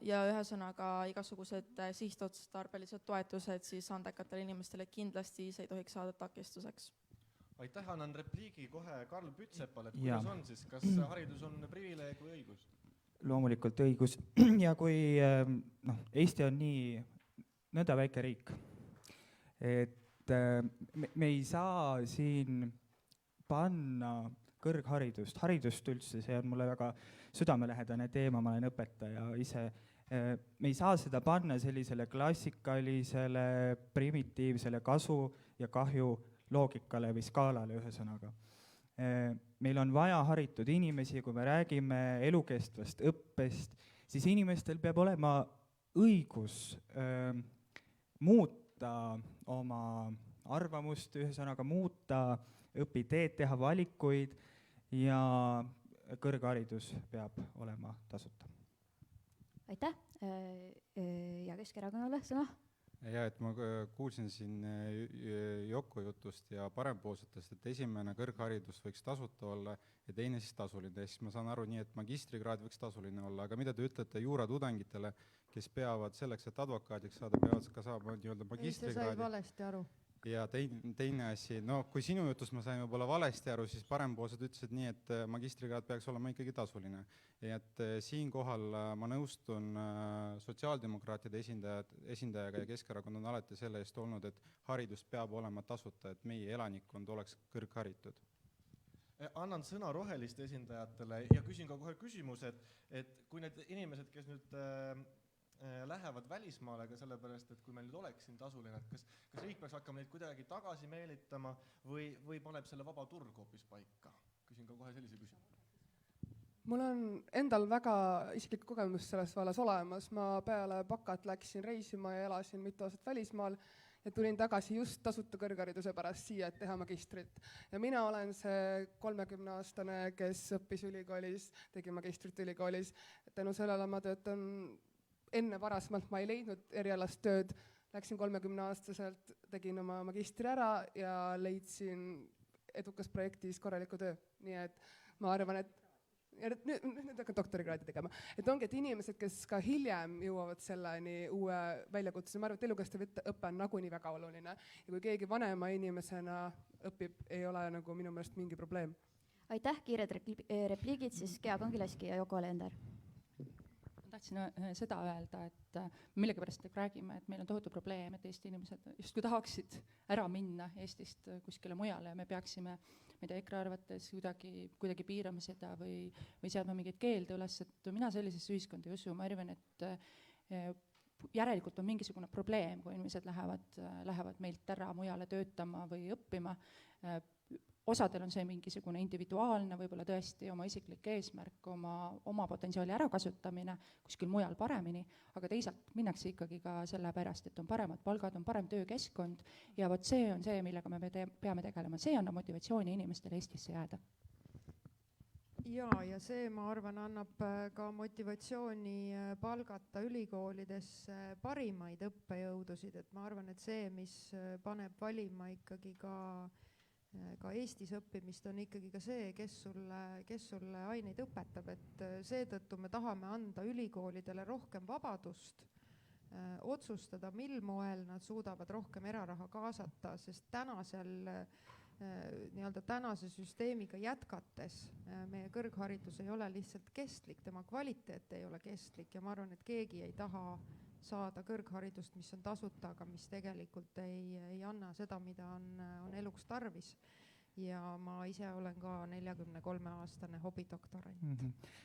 ühesõnaga igasugused sihtotstarbelised toetused siis andekatele inimestele kindlasti see ei tohiks saada takistuseks. Aitäh, annan repliigi kohe Karl Pütsepale, et kuidas on siis, kas haridus on privileeg või õigus? Loomulikult õigus ja kui Eesti on nii nõnda väike riik, et me ei saa siin panna kõrgharidust, haridust üldse, see on mulle väga südamelähedane teema, ma olen õpetaja ise, me ei saa seda panna sellisele klassikalisele, primitiivsele kasu ja kahju loogikale või skaalale ühesõnaga. Meil on vaja haritud inimesi, kui me räägime elukestvast õppest, siis inimestel peab olema õigus muuta oma arvamust, ühesõnaga muuta õpiteed, teha valikuid ja kõrgharidus peab olema tasuta. Aitäh ja Keskerakonnale sõna. Ja, et ma kuulsin siin Yoko jutust ja parempoolsetest, et esimene kõrgharidus võiks tasuta olla ja teine siis tasuline. Siis ma saan aru nii, et magistrikraad võiks tasuline olla, aga mida te ütlete juuratudengitele, kes peavad selleks, et advokaadiks saada, peavad ka saama nii-öelda magistrikraadi? See sai valesti aru. Ja teine asi, kui sinu jutust ma sain võib-olla valesti aru, siis parempoolsed ütlesid nii, et magistrikraad peaks olema ikkagi tasuline. Ja et siinkohal ma nõustun sotsiaaldemokraatide esindajaga ja Keskerakond on alati selle eest olnud, et haridus peab olema tasuta, et meie elanikkond oleks kõrgharitud. Annan sõna roheliste esindajatele ja küsin ka kohe küsimuse, et kui need inimesed, kes nüüd lähevad välismaale ka sellepärast, et kui meil nüüd oleks siin tasuline, et kas riik peaks hakkama neid kuidagi tagasi meelitama või paneb selle vaba turg hoopis paika? Küsin ka kohe sellise küsimuse. Mul on endal väga isiklik kogemus selles vallas olemas. Ma peale bakat läksin reisima ja elasin mitu aastat välismaal ja tulin tagasi just tasuta kõrghariduse pärast siia, et teha magistrit. Ja mina olen see 30-aastane, kes õppis ülikoolis, tegi magistrit ülikoolis. Tänu sellele ma töötan enne varasemalt, ma ei leidnud erialast tööd, läksin 30-aastaselt, tegin oma magistri ära ja leidsin edukas projektis korraliku töö. Nii et ma arvan, et nüüd hakkan doktorikraadi tegema. Et ongi, et inimesed, kes ka hiljem jõuavad selleni uue väljakutse, ma arvan, et elukestev õppe on nagunii väga oluline. Ja kui keegi vanema inimesena õpib, ei ole nagu minu meelest mingi probleem. Aitäh, kiired repliigid, siis Gea Kangilaski ja Yoko Alender. Tahtsin seda öelda, et millegipärast räägime, et meil on tohutu probleem, et Eesti inimesed just kui tahaksid ära minna Eestist kuskile mujale ja me peaksime, mida EKRE arvates kuidagi piirama seda või seadma mingeid keelde üles, et mina sellisesse ühiskonda ei usu, ma arvan, et järelikult on mingisugune probleem, kui inimesed lähevad meilt ära mujale töötama või õppima. Osadel on see mingisugune individuaalne, võib-olla tõesti oma isiklik eesmärk, oma potentsiaali ärakasutamine kuskil mujal paremini, aga teisalt minnakse ikkagi ka selle pärast, et on paremad palgad, on parem töökeskkond ja vot see on see, millega me peame tegelema. See annab motivatsiooni inimestele Eestisse jääda. Ja see, ma arvan, annab ka motivatsiooni palgata ülikoolidesse parimaid õppejõudusid, et ma arvan, et see, mis paneb valima ikkagi ka Eestis õppimist on ikkagi ka see, kes sulle aineid õpetab, et seetõttu me tahame anda ülikoolidele rohkem vabadust otsustada, mil moel nad suudavad rohkem eraraha kaasata, sest tänase süsteemiga jätkates meie kõrgharidus ei ole lihtsalt kestlik, tema kvaliteet ei ole kestlik ja ma arvan, et keegi ei taha saada kõrgharidust, mis on tasuta, aga mis tegelikult ei anna seda, mida on eluks tarvis. Ja ma ise olen ka 43-aastane hobidoktorant.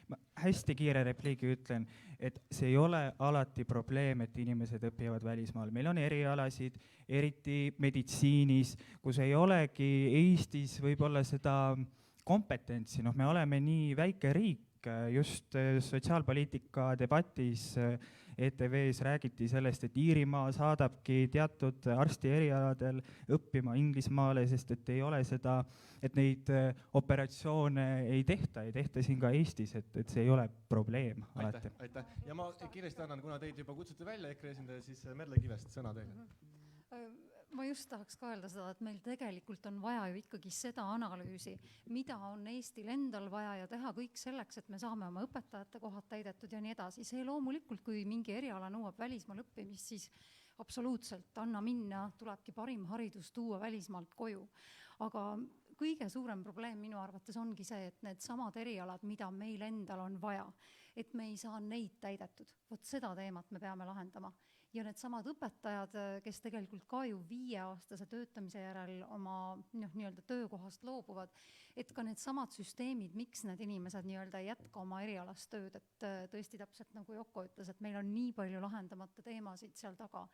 Ma hästi kiire repliigi ütlen, et see ei ole alati probleem, et inimesed õpivad välismaal. Meil on erialasid, eriti meditsiinis, kus ei olegi Eestis võib-olla seda kompetentsi. Me oleme nii väike riik, just sotsiaalpoliitika debatis ETV-s räägiti sellest, et Iirimaa saadabki teatud arsti erialadel õppima Inglismaale, sest et ei ole seda, et neid operatsioone ei tehta siin ka Eestis, et see ei ole probleem alati. Aitäh. Ja ma kiiresti annan, kuna teid juba kutsuti välja EKRE esindaja, siis Merle Kivest sõna teile. Ma just tahaks ka öelda seda, et meil tegelikult on vaja ju ikkagi seda analüüsi, mida on Eestil endal vaja ja teha kõik selleks, et me saame oma õpetajate kohad täidetud ja nii edasi. See loomulikult, kui mingi eriala nõuab välismaal õppimist, siis absoluutselt anna minna, tulebki parim haridus tuua välismaalt koju. Aga kõige suurem probleem minu arvates ongi see, et need samad erialad, mida meil endal on vaja, et me ei saa neid täidetud. Vot seda teemat me peame lahendama. Ja need samad õpetajad, kes tegelikult ka ju 5-aastase töötamise järel oma nii-öelda töökohast loobuvad, et ka need samad süsteemid, miks need inimesed nii-öelda jätka oma erialast tööd, et tõesti täpselt nagu Joko ütles, et meil on nii palju lahendamata teemasid seal taga,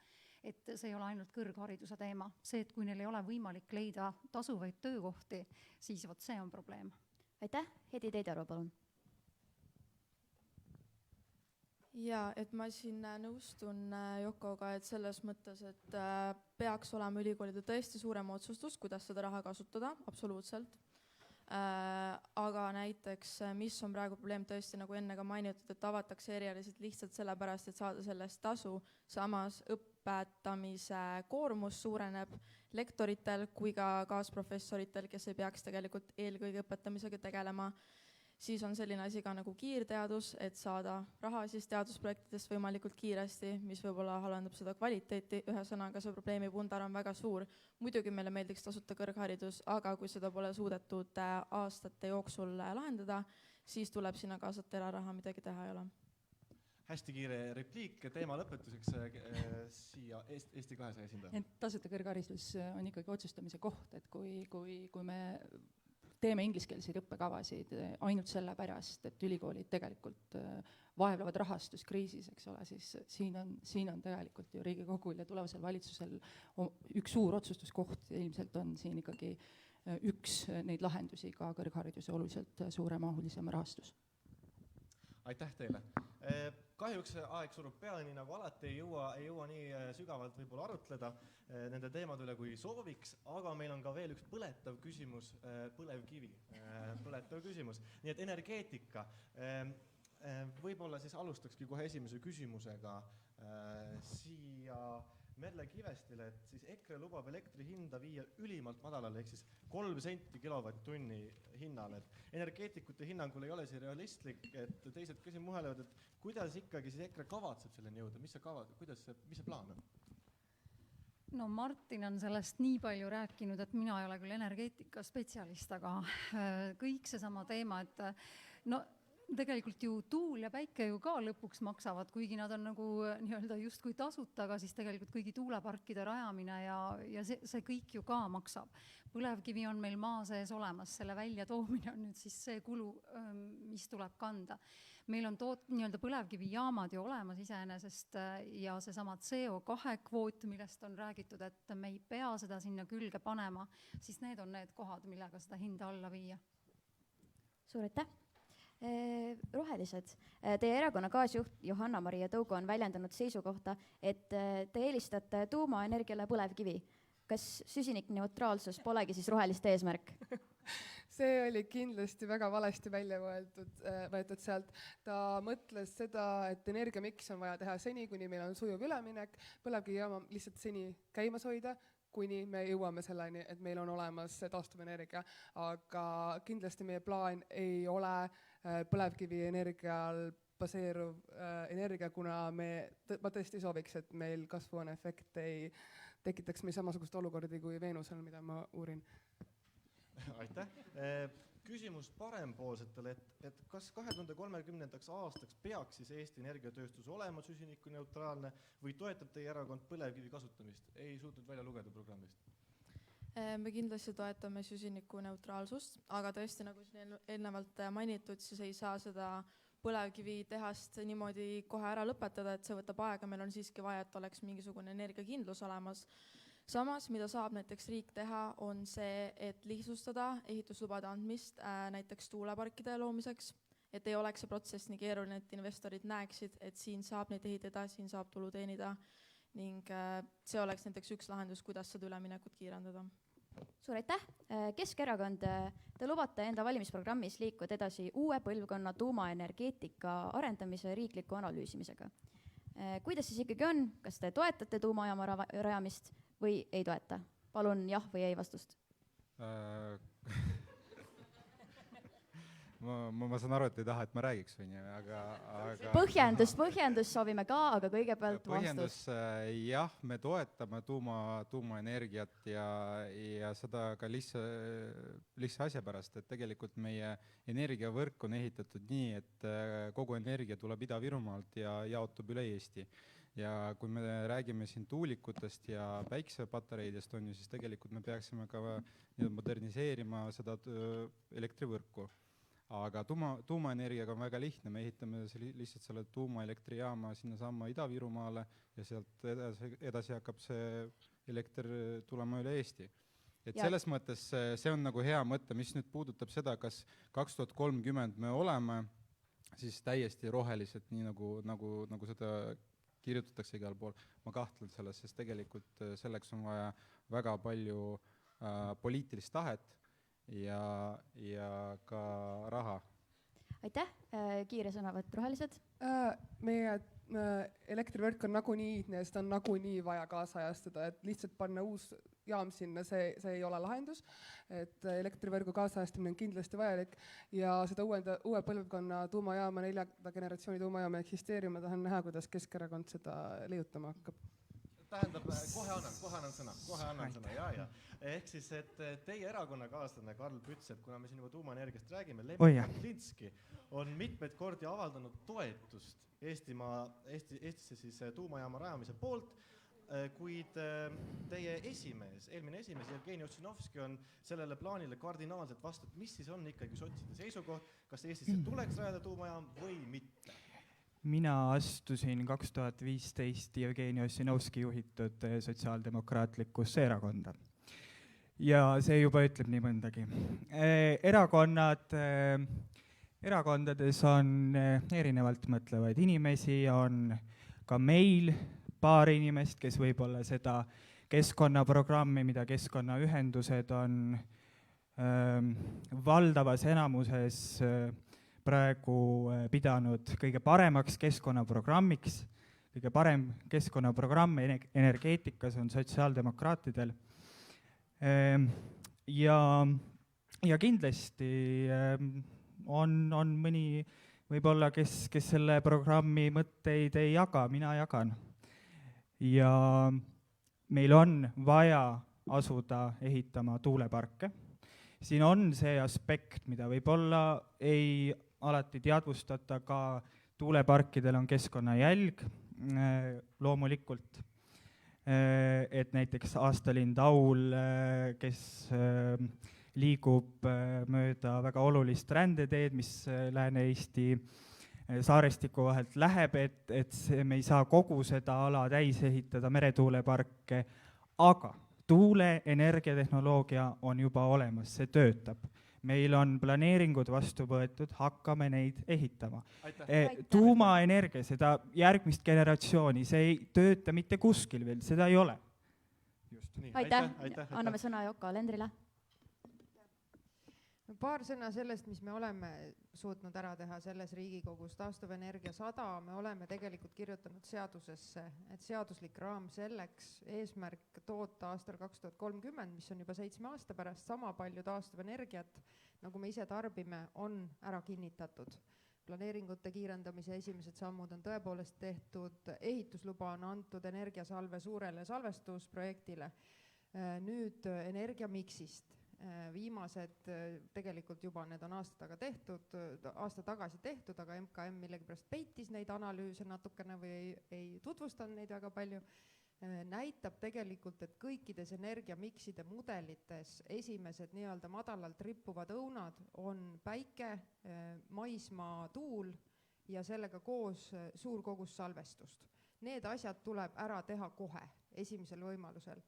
et see ei ole ainult kõrghariduse teema. See, et kui neil ei ole võimalik leida tasuvaid töökohti, siis vot see on probleem. Aitäh, Hedi Teidaro, palun. Ja, et ma siin nõustun Jokoga, et selles mõttes, et peaks olema ülikoolide tõesti suurem otsustus, kuidas seda raha kasutada, absoluutselt. Aga näiteks, mis on praegu probleem tõesti, nagu enne ka mainitud, et avatakse erialasid lihtsalt sellepärast, et saada sellest tasu, samas õpetamise koormus suureneb lektoritel kui ka kaasprofessoritel, kes ei peaks tegelikult eelkõige õpetamisega tegelema. Siis on selline asi ka nagu kiirteadus, et saada raha siis teadusprojektidest võimalikult kiiresti, mis võib-olla halvendab seda kvaliteeti. Ühesõnaga, see probleemi pundar on väga suur. Muidugi meile meeldiks tasuta kõrgharidus, aga kui seda pole suudetud aastate jooksul lahendada, siis tuleb sinna kaasata eraraha, midagi teha ei ole. Hästi kiire repliik teema lõpetuseks siia Eesti 200 esindaja. Tasuta kõrgharidus on ikkagi otsustamise koht, et kui me teeme ingliskeelseid õppekavasid ainult selle pärast, et ülikoolid tegelikult vaevlevad rahastuskriisis, eks ole, siis siin on tegelikult ju Riigikogul ja tulevasel valitsusel üks suur otsustuskoht ja ilmselt on siin ikkagi üks neid lahendusi ka kõrghariduse oluliselt suuremahulisem rahastus. Aitäh teile. Kahjuks aeg surub peale, nii nagu alati ei jõua nii sügavalt võib-olla arutleda nende teemade üle, kui sooviks, aga meil on ka veel üks põletav küsimus, põlevkivi, põletav küsimus. Nii et energeetika. Võib-olla siis alustakski kohe esimese küsimusega siia Merle Kivestile, et siis EKRE lubab elektri hinda viia ülimalt madalale, ehk siis 3 senti kilovatt-tunni hinnale. Energeetikute hinnangul ei ole see realistlik, et teised küsin muhelevad, et kuidas ikkagi siis EKRE kavatseb selleni jõuda, mis see plaan on? No Martin on sellest nii palju rääkinud, et mina ei ole küll energeetika spetsialist, aga kõik seesama teema, et tegelikult ju tuul ja päike ju ka lõpuks maksavad, kuigi nad on nagu nii-öelda justkui tasuta, aga siis tegelikult kõigi tuuleparkide rajamine ja see kõik ju ka maksab. Põlevkivi on meil maa sees olemas, selle välja toomine on nüüd siis see kulu, mis tuleb kanda. Meil on nii-öelda põlevkivijaamad ju olemas iseenesest ja seesama CO2 kvoot, millest on räägitud, et me ei pea seda sinna külge panema, siis need on need kohad, millega seda hinda alla viia. Suur aitäh! Rohelised. Teie erakonna kaasjuht Johanna-Maria Tõugo on väljendanud seisukohta, et te eelistate tuumaenergiale põlevkivi. Kas süsinikneutraalsus polegi siis roheliste eesmärk? See oli kindlasti väga valesti välja võetud sealt. Ta mõtles seda, et energiamiks on vaja teha seni, kuni meil on sujuv üleminek, põlevkivijaama lihtsalt seni käimas hoida, kuni me jõuame selleni, et meil on olemas taastuvenergia. Aga kindlasti meie plaan ei ole põlevkivi energial baseeruv energia, kuna ma tõesti sooviks, et meil kasvuhooneefekt ei tekitaks meil samasugust olukordi kui Veenusel, mida ma uurin. Aitäh. küsimus parempoolsetele, et kas 2030. aastaks peaks siis Eesti energiatööstus olema süsinikuneutraalne või toetab teie erakond põlevkivi kasutamist? Ei suutnud välja lugeda programmist. Me kindlasti toetame süsinikuneutraalsust, aga tõesti, nagu siin eelnevalt mainitud, siis ei saa seda põlevkivitehast niimoodi kohe ära lõpetada, et see võtab aega, meil on siiski vaja, et oleks mingisugune energiakindlus olemas. Samas, mida saab näiteks riik teha, on see, et lihtsustada ehituslubade andmist näiteks tuuleparkide loomiseks, et ei oleks see protsess nii keeruline, et investorid näeksid, et siin saab neid ehitada, siin saab tulu teenida ning see oleks näiteks üks lahendus, kuidas seda üleminekut kiirendada. Suur aitäh! Keskerakond, te lubate enda valimisprogrammis liikuda edasi uue põlvkonna tuumaenergeetika arendamise riikliku analüüsimisega. Kuidas siis ikkagi on? Kas te toetate tuumajaama rajamist või ei toeta? Palun jah või ei vastust. Ma saan aru, et ei taha, et ma räägiks, aga... Põhjendus soovime ka, aga kõigepealt põhjendus, vastus. Jah, me toetame tuumaenergiat ja seda ka lihtsa asja pärast, et tegelikult meie energiavõrk on ehitatud nii, et kogu energia tuleb Ida-Virumaalt ja jaotub üle Eesti. Ja kui me räägime siin tuulikutest ja päiksepatareidest, siis tegelikult me peaksime ka moderniseerima seda elektrivõrku. Aga tuumaenergiaga on väga lihtne, me ehitame lihtsalt selle tuumaelektrijaama sinnasamma Ida-Virumaale ja sealt edasi hakkab see elekter tulema üle Eesti. Et selles mõttes see on nagu hea mõte, mis nüüd puudutab seda, kas 2030 me oleme siis täiesti rohelised, nii nagu seda kirjutatakse igal pool. Ma kahtlen selles, sest tegelikult selleks on vaja väga palju poliitilist tahet ja ka raha. Aitäh! Kiire sõnavõtt, rohelised? Meie elektrivõrk on nagunii, seda on nagunii vaja kaasajastada, et lihtsalt panna uus jaam sinna, see ei ole lahendus, et elektrivõrgu kaasajastamine on kindlasti vajalik ja seda uue põlvkonna tuumajaama, 4. generatsiooni tuumajaama eksisteerima tahan näha, kuidas Keskerakond seda leiutama hakkab. Tähendab, kohe annan sõna, ja. Ehk siis, et teie erakonnakaaslane Karl Pütsepp, kuna me siin juba tuumaenergiast räägime, Lemmi Klinski on mitmeid kordi avaldanud toetust Eestisse siis tuumajaama rajamise poolt, kuid teie eelmine esimees Jevgeni Ossinovski on sellele plaanile kardinaalselt vastu, et mis siis on ikkagi sotside seisukoht, kas Eestisse tuleks rajada tuumajaam või mitte? Mina astusin 2015 Jevgeni Ossinovski juhitud sotsiaaldemokraatlikusse erakonda. Ja see juba ütleb nii mõndagi. Erakondades on erinevalt mõtlevaid inimesi, on ka meil paar inimest, kes võib-olla seda keskkonnaprogrammi, mida keskkonnaühendused on valdavas enamuses praegu pidanud kõige paremaks keskkonnaprogrammiks. Kõige parem keskkonnaprogramm energeetikas on sotsiaaldemokraatidel. Ja kindlasti on mõni võib-olla, kes selle programmi mõtteid ei jaga, mina jagan. Ja meil on vaja asuda ehitama tuuleparke. Siin on see aspekt, mida võib-olla ei alati teadvustata, ka tuuleparkidel on keskkonnajälg loomulikult, et näiteks Aastalind Aul, kes liigub mööda väga olulist rändeteed, mis Lääne-Eesti saarestiku vahelt läheb, et me ei saa kogu seda ala täis ehitada meretuuleparke, aga tuuleenergiatehnoloogia on juba olemas, see töötab. Meil on planeeringud vastu võetud, hakkame neid ehitama. Tuumaenergia, seda järgmist generatsiooni, see ei tööta mitte kuskil veel, seda ei ole. Aitäh. Anname sõna Yoko Alendrile. Paar sõna sellest, mis me oleme suutnud ära teha selles Riigikogus, taastuvenergia 100, me oleme tegelikult kirjutanud seadusesse, et seaduslik raam selleks eesmärk toota aastal 2030, mis on juba 7 aasta pärast, sama palju taastuvenergiat, nagu me ise tarbime, on ära kinnitatud. Planeeringute kiirendamise esimesed sammud on tõepoolest tehtud, ehitusluba on antud energiasalve suurele salvestusprojektile. Nüüd energiamiksist. Viimased tegelikult juba need on aasta tagasi tehtud, aga MKM millegipärast peitis neid analüüse natukene või ei tutvustanud neid väga palju. Näitab tegelikult, et kõikides energiamikside mudelites esimesed nii-öelda madalalt rippuvad õunad on päike, maismaa tuul ja sellega koos suur kogus salvestust. Need asjad tuleb ära teha kohe, esimesel võimalusel.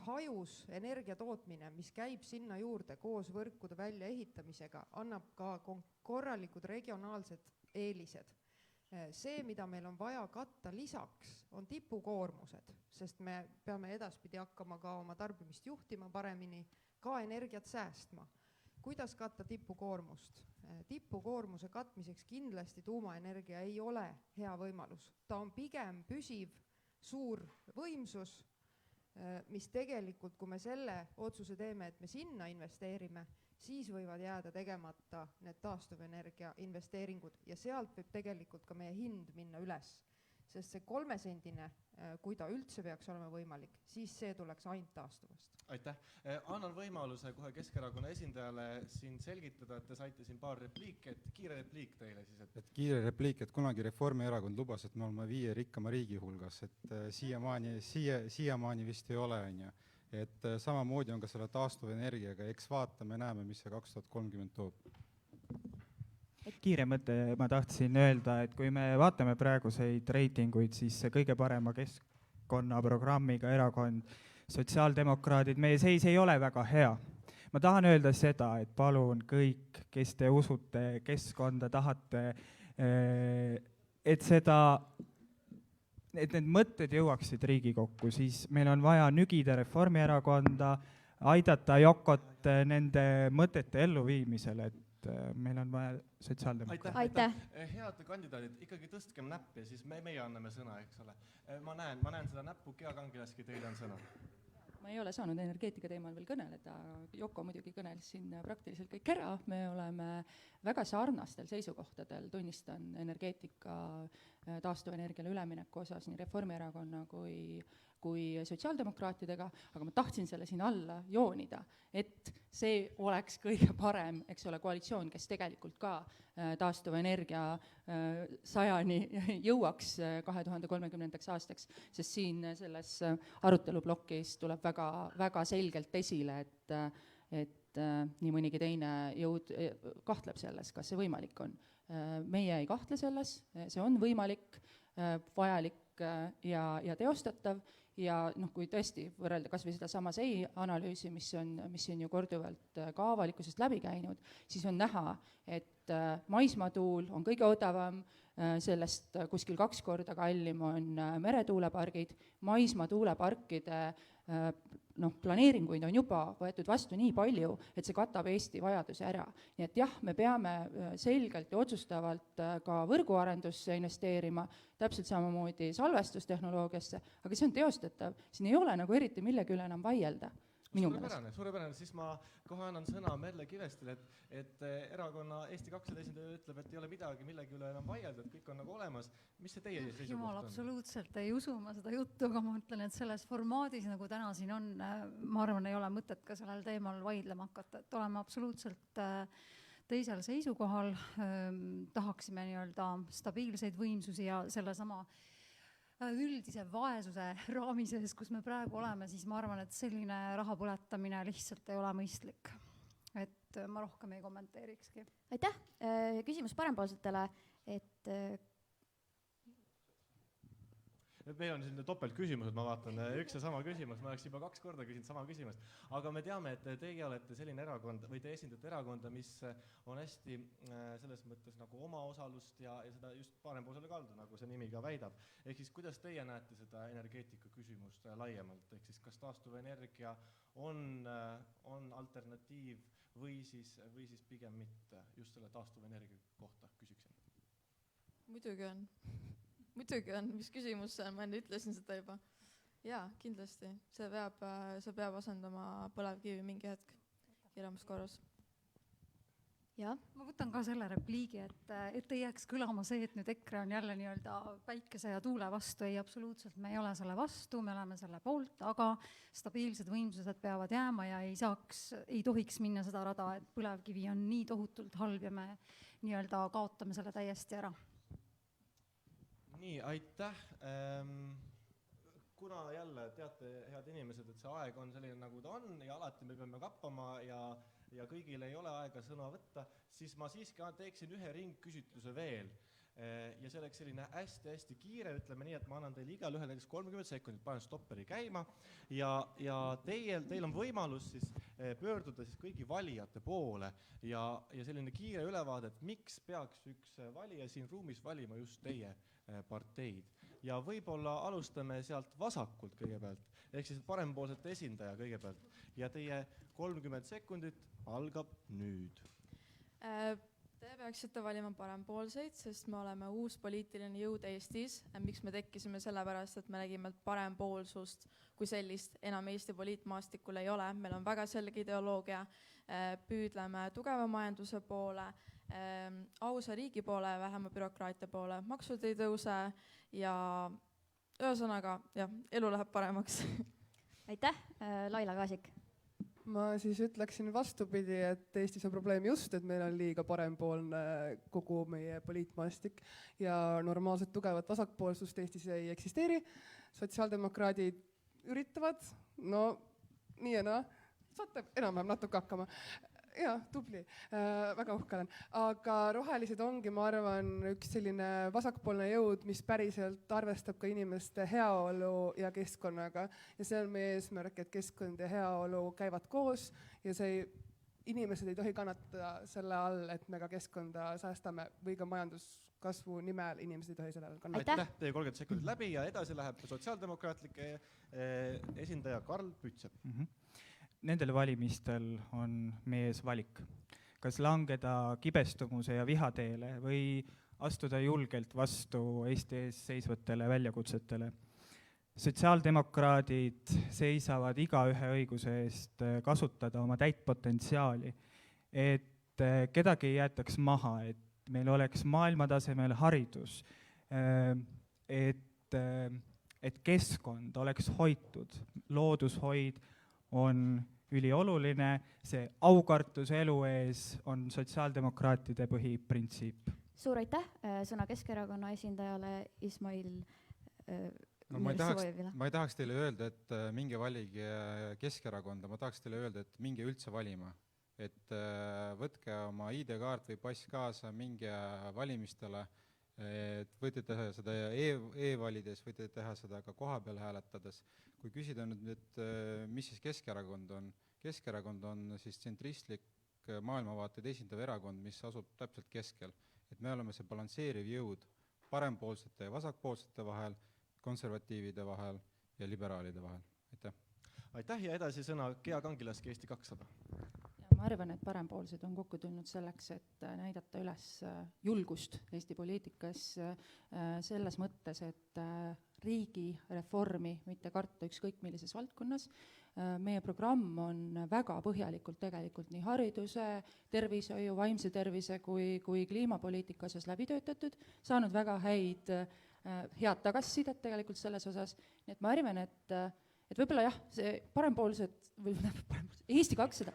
Hajus energia tootmine, mis käib sinna juurde koos võrkude väljaehitamisega, annab ka korralikud regionaalsed eelised. See, mida meil on vaja katta lisaks, on tipukoormused, sest me peame edaspidi hakkama ka oma tarbimist juhtima paremini, ka energiat säästma. Kuidas katta tipukoormust? Tipukoormuse katmiseks kindlasti tuumaenergia ei ole hea võimalus. Ta on pigem püsiv suur võimsus, mis tegelikult, kui me selle otsuse teeme, et me sinna investeerime, siis võivad jääda tegemata need taastuvenergia investeeringud ja sealt võib tegelikult ka meie hind minna üles. Sest see 3 sendine, kui ta üldse peaks olema võimalik, siis see tuleks ainult taastuvast. Aitäh. Annan võimaluse kohe Keskerakonna esindajale siin selgitada, et te saite siin paar repliiki, et kiire repliik teile siis. Et kiire repliik, et kunagi Reformierakond lubas, et me oleme 5 rikkama riigi hulgas, et siiamaani vist ei ole, on ju. Et samamoodi on ka selle taastuvenergiaga, eks vaatame, näeme, mis see 2030 toob. Kiire mõte ma tahtsin öelda, et kui me vaatame praeguseid reitinguid, siis see kõige parema keskkonnaprogrammiga erakond, sotsiaaldemokraadid, meie seis ei ole väga hea. Ma tahan öelda seda, et palun kõik, kes te usute keskkonda, tahate, et need mõtted jõuaksid Riigikokku, siis meil on vaja nügida Reformierakonda, aidata Jokot nende mõtete elluviimisel, et meil on vaja sotsiaaldemokraat. Aitäh. Head kandidaadid, ikkagi tõstkem näppi ja siis meie anname sõna, eks ole. Ma näen seda näppu, Gea Kangilaski, teile on sõna. Ma ei ole saanud energeetika teemal veel kõneleda, Joko muidugi kõneles siin praktiliselt kõik ära, me oleme väga sarnastel seisukohtadel, tunnistan energeetika taastuvenergiale ülemineku osas nii Reformierakonna kui sotsiaaldemokraatidega, aga ma tahtsin selle siin alla joonida, et see oleks kõige parem, eks ole, koalitsioon, kes tegelikult ka taastuvenergia 100-ni jõuaks 2030. aastaks, sest siin selles arutelublokis tuleb väga selgelt esile, et nii mõnigi teine jõud kahtleb selles, kas see võimalik on. Meie ei kahtle selles, see on võimalik, vajalik ja teostatav. Ja kui tõesti võrrelda kas või seda sama SEI analüüsi, mis on ju korduvalt ka avalikkusest läbi käinud, siis on näha, et maismaatuul on kõige odavam, sellest kuskil 2 korda kallim on meretuulepargid, maismaatuuleparkide planeeringuid on juba võetud vastu nii palju, et see katab Eesti vajaduse ära. Nii et jah, me peame selgelt ja otsustavalt ka võrguarendusse investeerima, täpselt samamoodi salvestustehnoloogiasse, aga see on teostatav, siin ei ole nagu eriti millegi üle enam vaielda. Suurepärane, siis ma kohe annan sõna Merle Kivestile, et erakonna Eesti 200 esindaja ütleb, et ei ole midagi millegi üle enam vaielda, et kõik on nagu olemas. Mis see teie seisukoht on? Jumal, absoluutselt ei usu ma seda juttu, aga ma ütlen, et selles formaadis, nagu täna siin on, ma arvan, ei ole mõtet ka sellel teemal vaidlema hakata, et oleme absoluutselt teisel seisukohal, tahaksime nii-öelda stabiilseid võimsusi ja selle sama üldise vaesuse raami sees, kus me praegu oleme, siis ma arvan, et selline raha põletamine lihtsalt ei ole mõistlik. Et ma rohkem ei kommenteerikski. Aitäh. Küsimus parempoolsetele, et meil on siin topeltküsimused, ma vaatan, üks ja sama küsimus, ma oleks juba 2 korda küsinud sama küsimust, aga me teame, et teie olete selline erakond või te esindate erakonda, mis on hästi selles mõttes nagu oma osalust ja seda just parempoolsele kaldu, nagu see nimi ka väidab. Ehk siis kuidas teie näete seda energeetika küsimust laiemalt, ehk siis kas taastuvenergia on alternatiiv või siis pigem mitte, just selle taastuvenergia kohta küsiksin? Muidugi on, mis küsimus see on, ma enne ütlesin seda juba. Jaa, kindlasti, see peab asendama põlevkivi mingi hetk kiiremas korras. jah, ma võtan ka selle repliigi, et ei jääks kõlama see, et nüüd EKRE on jälle nii-öelda päikese ja tuule vastu. Ei, absoluutselt, me ei ole selle vastu, me oleme selle poolt, aga stabiilsed võimsused peavad jääma ja ei tohiks minna seda rada, et põlevkivi on nii tohutult halb ja me nii-öelda kaotame selle täiesti ära. Nii, aitäh. Kuna jälle teate, head inimesed, et see aeg on selline, nagu ta on ja alati me peame kappama ja kõigil ei ole aega sõna võtta, siis ma siiski teeksin ühe ringküsitluse veel. Ja selleks selline hästi kiire, ütleme nii, et ma annan teile igal ühel näiteks 30 sekundit, panen stopperi käima ja teil on võimalus siis pöörduda siis kõigi valijate poole ja selline kiire ülevaade, et miks peaks üks valija siin ruumis valima just teie parteid. Ja võib-olla alustame sealt vasakult kõigepealt, ehk siis parempoolsete esindaja kõigepealt. Ja teie 30 sekundit algab nüüd. Te peaksite valima parempoolseid, sest me oleme uus poliitiline jõud Eestis. Miks me tekkisime sellepärast, et me nägime, et parempoolsust kui sellist enam Eesti poliitmaastikul ei ole. Meil on väga selge ideoloogia, püüdleme tugeva majanduse poole, ausa riigi poole, vähema bürokraatia poole, maksud ei tõuse ja ühesõnaga, elu läheb paremaks. Aitäh, Laila Kaasik. Ma siis ütleksin vastupidi, et Eestis on probleem just, et meil on liiga parempoolne kogu meie poliitmaastik ja normaalselt tugevat vasakpoolsust Eestis ei eksisteeri. Sotsiaaldemokraadid üritavad, no nii ja naa, saate enam-vähem natuke hakkama. Jaa, tubli, väga uhke olen. Aga rohelised ongi, ma arvan, üks selline vasakpoolne jõud, mis päriselt arvestab ka inimeste heaolu ja keskkonnaga. Ja see on meie eesmärk, et keskkond ja heaolu käivad koos ja inimesed ei tohi kannatada selle all, et me ka keskkonda säästame või ka majanduskasvu nimel inimesed ei tohi selle all kannatada. Aitäh, teie 30 sekundit läbi ja edasi läheb sotsiaaldemokraatlike esindaja Karl Pütsep. Nendel valimistel on meie ees valik. Kas langeda kibestumuse ja vihateele või astuda julgelt vastu Eesti ees seisvatele väljakutsetele. Sotsiaaldemokraadid seisavad igaühe õiguse eest kasutada oma täit potentsiaali, et kedagi ei jäetaks maha, et meil oleks maailmatasemel haridus, et keskkond oleks hoitud, loodushoid on ülioluline, see aukartus elu ees on sotsiaaldemokraatide põhiprintsiip. Suur aitäh, sõna Keskerakonna esindajale Ismail ma ei tahaks teile öelda, et minge valige Keskerakonda, ma tahaks teile öelda, et minge üldse valima. Et võtke oma ID-kaart või pass kaasa, minge valimistele, et võite teha seda e-valides, võite teha seda ka koha peal hääletades. Kui küsida nüüd, et mis siis Keskerakond on? Keskerakond on siis tsentristlik maailmavaateid esindav erakond, mis asub täpselt keskel. Et me oleme see balansseeriv jõud parempoolsete ja vasakpoolsete vahel, konservatiivide vahel ja liberaalide vahel. Aitäh. Aitäh ja edasi sõna Gea Kangilaski Eesti 200. Ma arvan, et parempoolsed on kokku tulnud selleks, et näidata üles julgust Eesti poliitikas selles mõttes, et riigi reformi mitte karta ükskõik millises valdkonnas. Meie programm on väga põhjalikult tegelikult nii hariduse, tervishoiu, vaimse tervise kui kliimapoliitika osas läbi töötatud, saanud väga head tagasisidet tegelikult selles osas. Nii et ma arvan, et võib-olla jah, see parempoolsed, või Eesti 200,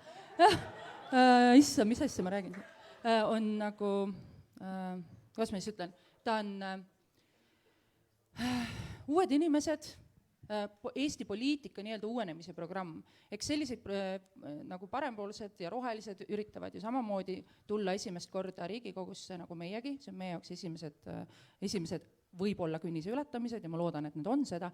issa, mis asja ma räägin, on nagu, kuidas ma siis ütlen, ta on uued inimesed, Eesti poliitika nii-öelda uuenemise programm. Eks sellised nagu parempoolsed ja rohelised üritavad ju samamoodi tulla esimest korda Riigikogusse nagu meiegi, see on meie jaoks esimesed võib-olla künnise ületamised ja ma loodan, et need on seda,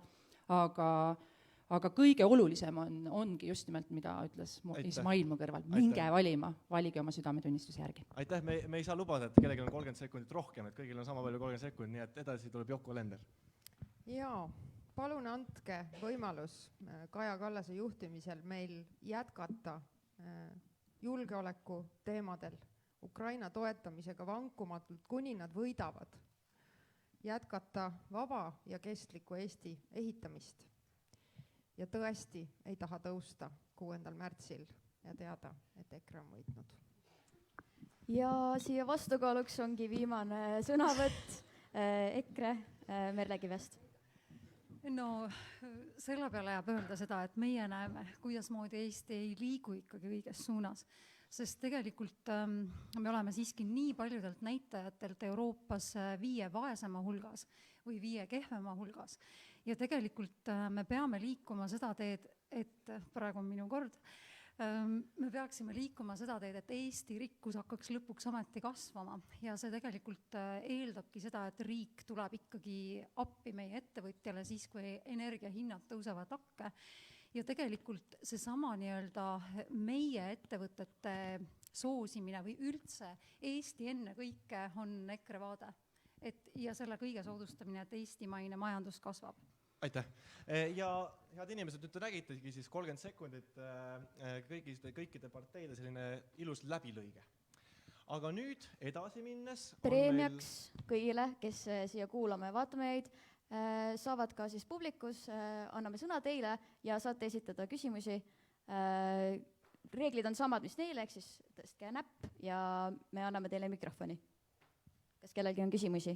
aga kõige olulisem ongi just nimelt, mida ütles Ismail mu kõrval. Minge valima, valige oma südametunnistuse järgi. Aitäh, me ei saa lubada, et kellelgi on 30 sekundit rohkem, et kõigil on sama palju 30 sekundit, nii et edasi tuleb Yoko Alender. Jaa, palun andke võimalus Kaja Kallase juhtimisel meil jätkata julgeoleku teemadel Ukraina toetamisega vankumatult, kuni nad võidavad. Jätkata vaba ja kestliku Eesti ehitamist. Ja tõesti ei taha tõusta 6. märtsil ja teada, et EKRE on võitnud. ja siia vastukaaluks ongi viimane sõnavõtt EKRE Merle Kivest. No selle peale jääb öelda seda, et meie näeme, kuidasmoodi Eesti ei liigu ikkagi õiges suunas. Sest tegelikult me oleme siiski nii paljudelt näitajatelt Euroopas 5 vaesema hulgas või 5 kehvema hulgas. Ja tegelikult me peame liikuma seda teed, et praegu on minu kord, me peaksime liikuma seda teed, et Eesti rikkus hakkaks lõpuks ameti kasvama ja see tegelikult eeldabki seda, et riik tuleb ikkagi appi meie ettevõtjale siis, kui energiahinnad tõusevad lakke. Ja tegelikult seesama nii-öelda meie ettevõtete soosimine või üldse Eesti enne kõike on EKRE vaade. Ja selle kõige soodustamine, et eestimaine majandus kasvab. Aitäh. Ja head inimesed, nüüd te nägitegi siis 30 sekundit kõikide parteide selline ilus läbilõige. Aga nüüd edasi minnes preemiaks kõigile, kes siia kuulame ja vaatame meid, saavad ka siis publikus, anname sõna teile ja saate esitada küsimusi. Reeglid on samad, mis neile, ehk siis tõstke näpp ja me anname teile mikrofoni. Kas kellelgi on küsimusi?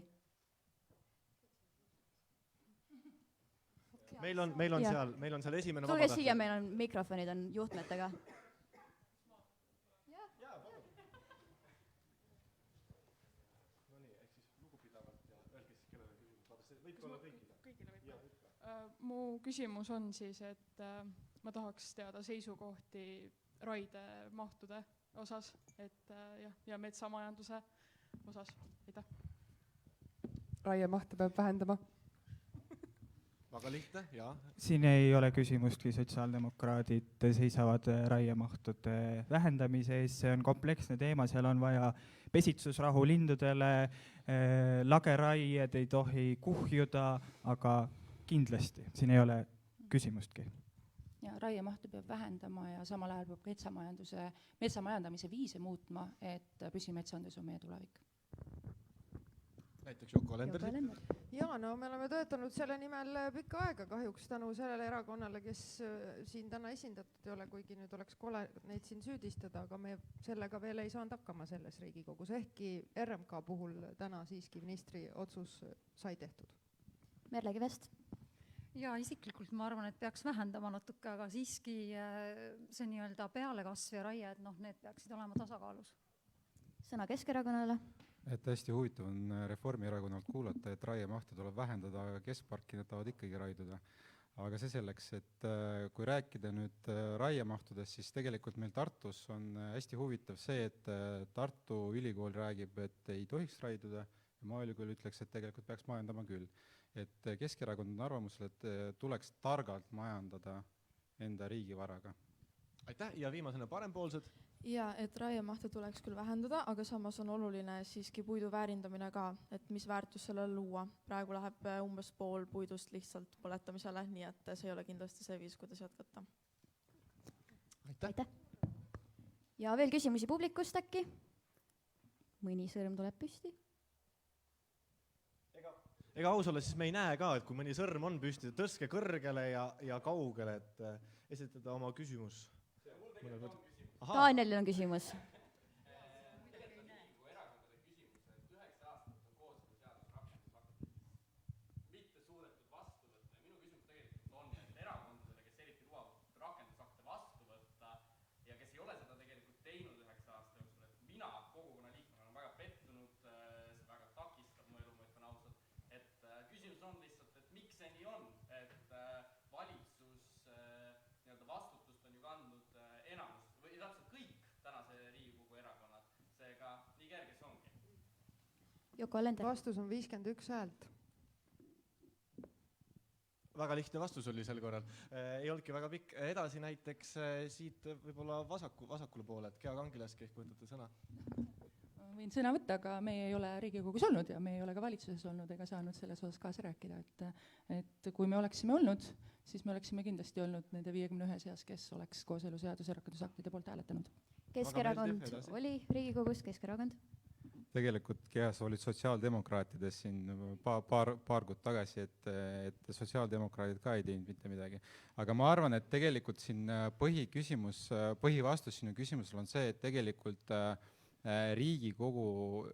Meil on seal esimene tulge siia, meil on mikrofonid on juhtmetega. Mu küsimus on siis, et ma tahaks teada seisukohti raidemahtude osas ja metsamajanduse osas. Aitäh. Raiemahte peab vähendama. Väga lihtne, jah. Siin ei ole küsimustki, sotsiaaldemokraadid seisavad raiemahtude vähendamise ees, see on kompleksne teema, seal on vaja pesitsusrahu lindudele, lageraied ei tohi kuhjuda, aga kindlasti, siin ei ole küsimustki. Ja raiemahtu peab vähendama ja samal ajal peab metsamajandamise viise muutma, et püsimetsandus on meie tulevik. Näiteks Joko Alender. Jaa, no me oleme töötanud selle nimel pikka aega kahjuks tänu sellele erakonnale, kes siin täna esindatud ei ole, kuigi nüüd oleks kole neid siin süüdistada, aga me sellega veel ei saanud hakkama selles Riigikogus, ehkki RMK puhul täna siiski ministri otsus sai tehtud. Merle Kivest. Ja isiklikult ma arvan, et peaks vähendama natuke, aga siiski see nii-öelda pealekasv ja raie, et need peaksid olema tasakaalus. Sõna Keskerakonnale. Et hästi huvitav on Reformierakonnalt kuulata, et raiemahte tuleb vähendada, aga keskparki nad tahavad ikkagi raiduda. Aga see selleks, et kui rääkida nüüd raiemahtudest, siis tegelikult meil Tartus on hästi huvitav see, et Tartu ülikool räägib, et ei tohiks raiduda ja Maaülikool ütleks, et tegelikult peaks majandama küll. Et Keskerakond on arvamusel, et tuleks targalt majandada enda riigivaraga. Aitäh ja viimasena parempoolsed. Ja, et raiemahte tuleks küll vähendada, aga samas on oluline siiski puidu väärindamine ka, et mis väärtus sellele luua. Praegu läheb umbes pool puidust lihtsalt põletamisele, nii et see ei ole kindlasti see viis, kuidas jätkata. Aitäh. Ja veel küsimusi publikust äkki? Mõni sõrm tuleb püsti. Ega ausale, siis me ei näe ka, et kui mõni sõrm on püsti, tõstke kõrgele ja kaugele, et esitada oma küsimus. Danielil on küsimus. Joko Alender. Vastus on 51 häält. Väga lihtne vastus oli sel korral. Ei olnudki väga pikk. Edasi näiteks siit võib-olla vasakule poole, et Gea Kangilaski ehk võtate sõna. Võin sõna võtta, aga meie ei ole Riigikogus olnud ja me ei ole ka valitsuses olnud ega saanud selles osas kaasa rääkida. Et kui me oleksime olnud, siis me oleksime kindlasti olnud nende 51 seas, kes oleks kooseluseaduse rakendusaktide poolt hääletanud. Keskerakond oli Riigikogus, Keskerakond. Tegelikult Geas olid sotsiaaldemokraatides siin paar kuud tagasi, et sotsiaaldemokraadid ka ei teinud mitte midagi. Aga ma arvan, et tegelikult siin põhivastus sinu küsimusel on see, et tegelikult Riigikogu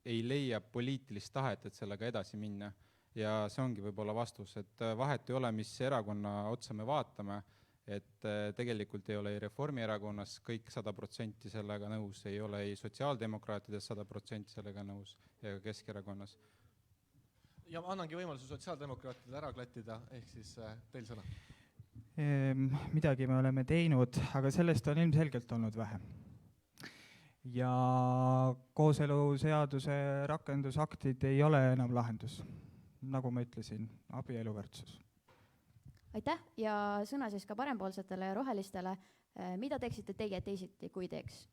ei leia poliitilist tahet, et sellega edasi minna. Ja see ongi võib-olla vastus, et vahet ei ole, mis erakonna otsa me vaatame, et tegelikult ei ole ei Reformierakonnas kõik 100% sellega nõus, ei ole ei sotsiaaldemokraatides 100% sellega nõus ja Keskerakonnas. Ja annangi võimaluse sotsiaaldemokraatidele ära klattida, ehk siis teil sõna. Midagi me oleme teinud, aga sellest on ilmselgelt olnud vähe. Ja kooseluseaduse rakendusaktid ei ole enam lahendus. Nagu ma ütlesin, abieluvõrdsus. Aitäh ja sõna siis ka parempoolsetele ja rohelistele. Mida teeksite teie teisiti, kui teeks?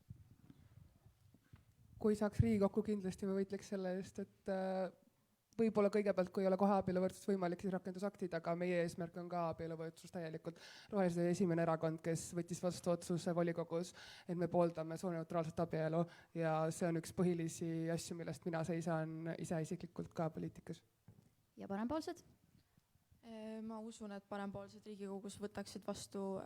Kui saaks Riigikokku, kindlasti me võitleks selle eest, et võib-olla kõigepealt, kui ei ole kohe abieluvõrdsus võimalik, siis rakendusaktid, aga meie eesmärk on ka abieluvõrdsus täielikult. Rohelised oli esimene erakond, kes võttis vastu otsuse volikogus, et me pooldame sooneutraalset abielu ja see on üks põhilisi asju, millest mina seisan ise isiklikult ka poliitikas. Ja parempoolsed? Ma usun, et parempoolsed Riigikogus võtaksid vastu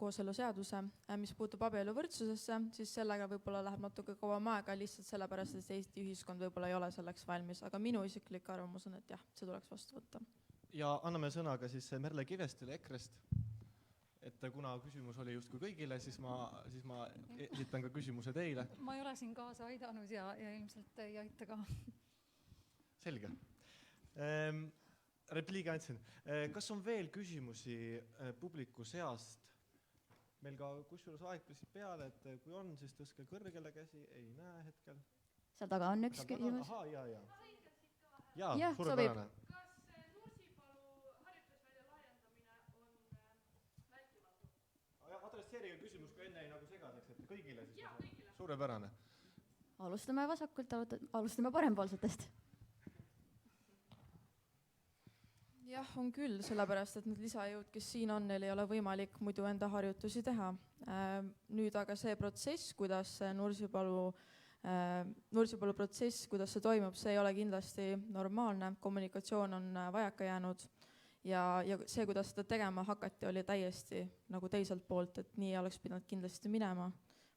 kooseluseaduse. Mis puutub abieluvõrdsusesse, siis sellega võib-olla läheb natuke kauem aega lihtsalt sellepärast, et Eesti ühiskond võib-olla ei ole selleks valmis, aga minu isiklik arvamus on, et jah, see tuleks vastu võtta. Ja anname sõna ka siis Merle Kivestile EKRE-st, et kuna küsimus oli justkui kõigile, siis ma esitan ka küsimuse teile. Ma ei ole siin kaasa aidanud ja ilmselt ei aita ka. Selge. Repliigi andsin. Kas on veel küsimusi publiku seast? Meil ka kusjuures aeg püsib peale, et kui on, siis tõske kõrgele käsi, ei näe hetkel. Seal taga on üks küsimus. Aha, ja, suurepärane. Kas Nursipalu harjutusvälja laiendamine on vältimatu? Adresseerige küsimus, kui enne ei nagu segadaks, et kõigile siis. Ja, kõigile. Suurepärane. Alustame vasakult, alustame parempoolsetest. Jah, on küll, sellepärast, et need lisajõud, kes siin on, neil ei ole võimalik muidu enda harjutusi teha. Nüüd aga see protsess, kuidas Nursipalu protsess, kuidas see toimub, see ei ole kindlasti normaalne. Kommunikatsioon on vajaka jäänud ja see, kuidas seda tegema hakati, oli täiesti nagu teiselt poolt, et nii oleks pidanud kindlasti minema.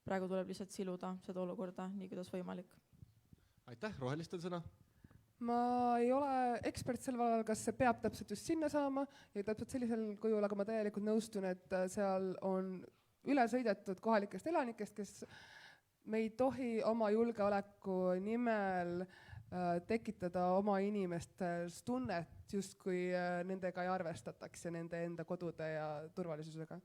Praegu tuleb lihtsalt siluda seda olukorda, nii kuidas võimalik. Aitäh, rohelistel sõna. Ma ei ole ekspert sel valal, kas see peab täpselt just sinna saama ja täpselt sellisel kujul, aga ma täielikult nõustun, et seal on üle sõidetud kohalikest elanikest, kes me ei tohi oma julgeoleku nimel tekitada oma inimestes tunnet, justkui nendega ei arvestataks ja nende enda kodude ja turvalisusega.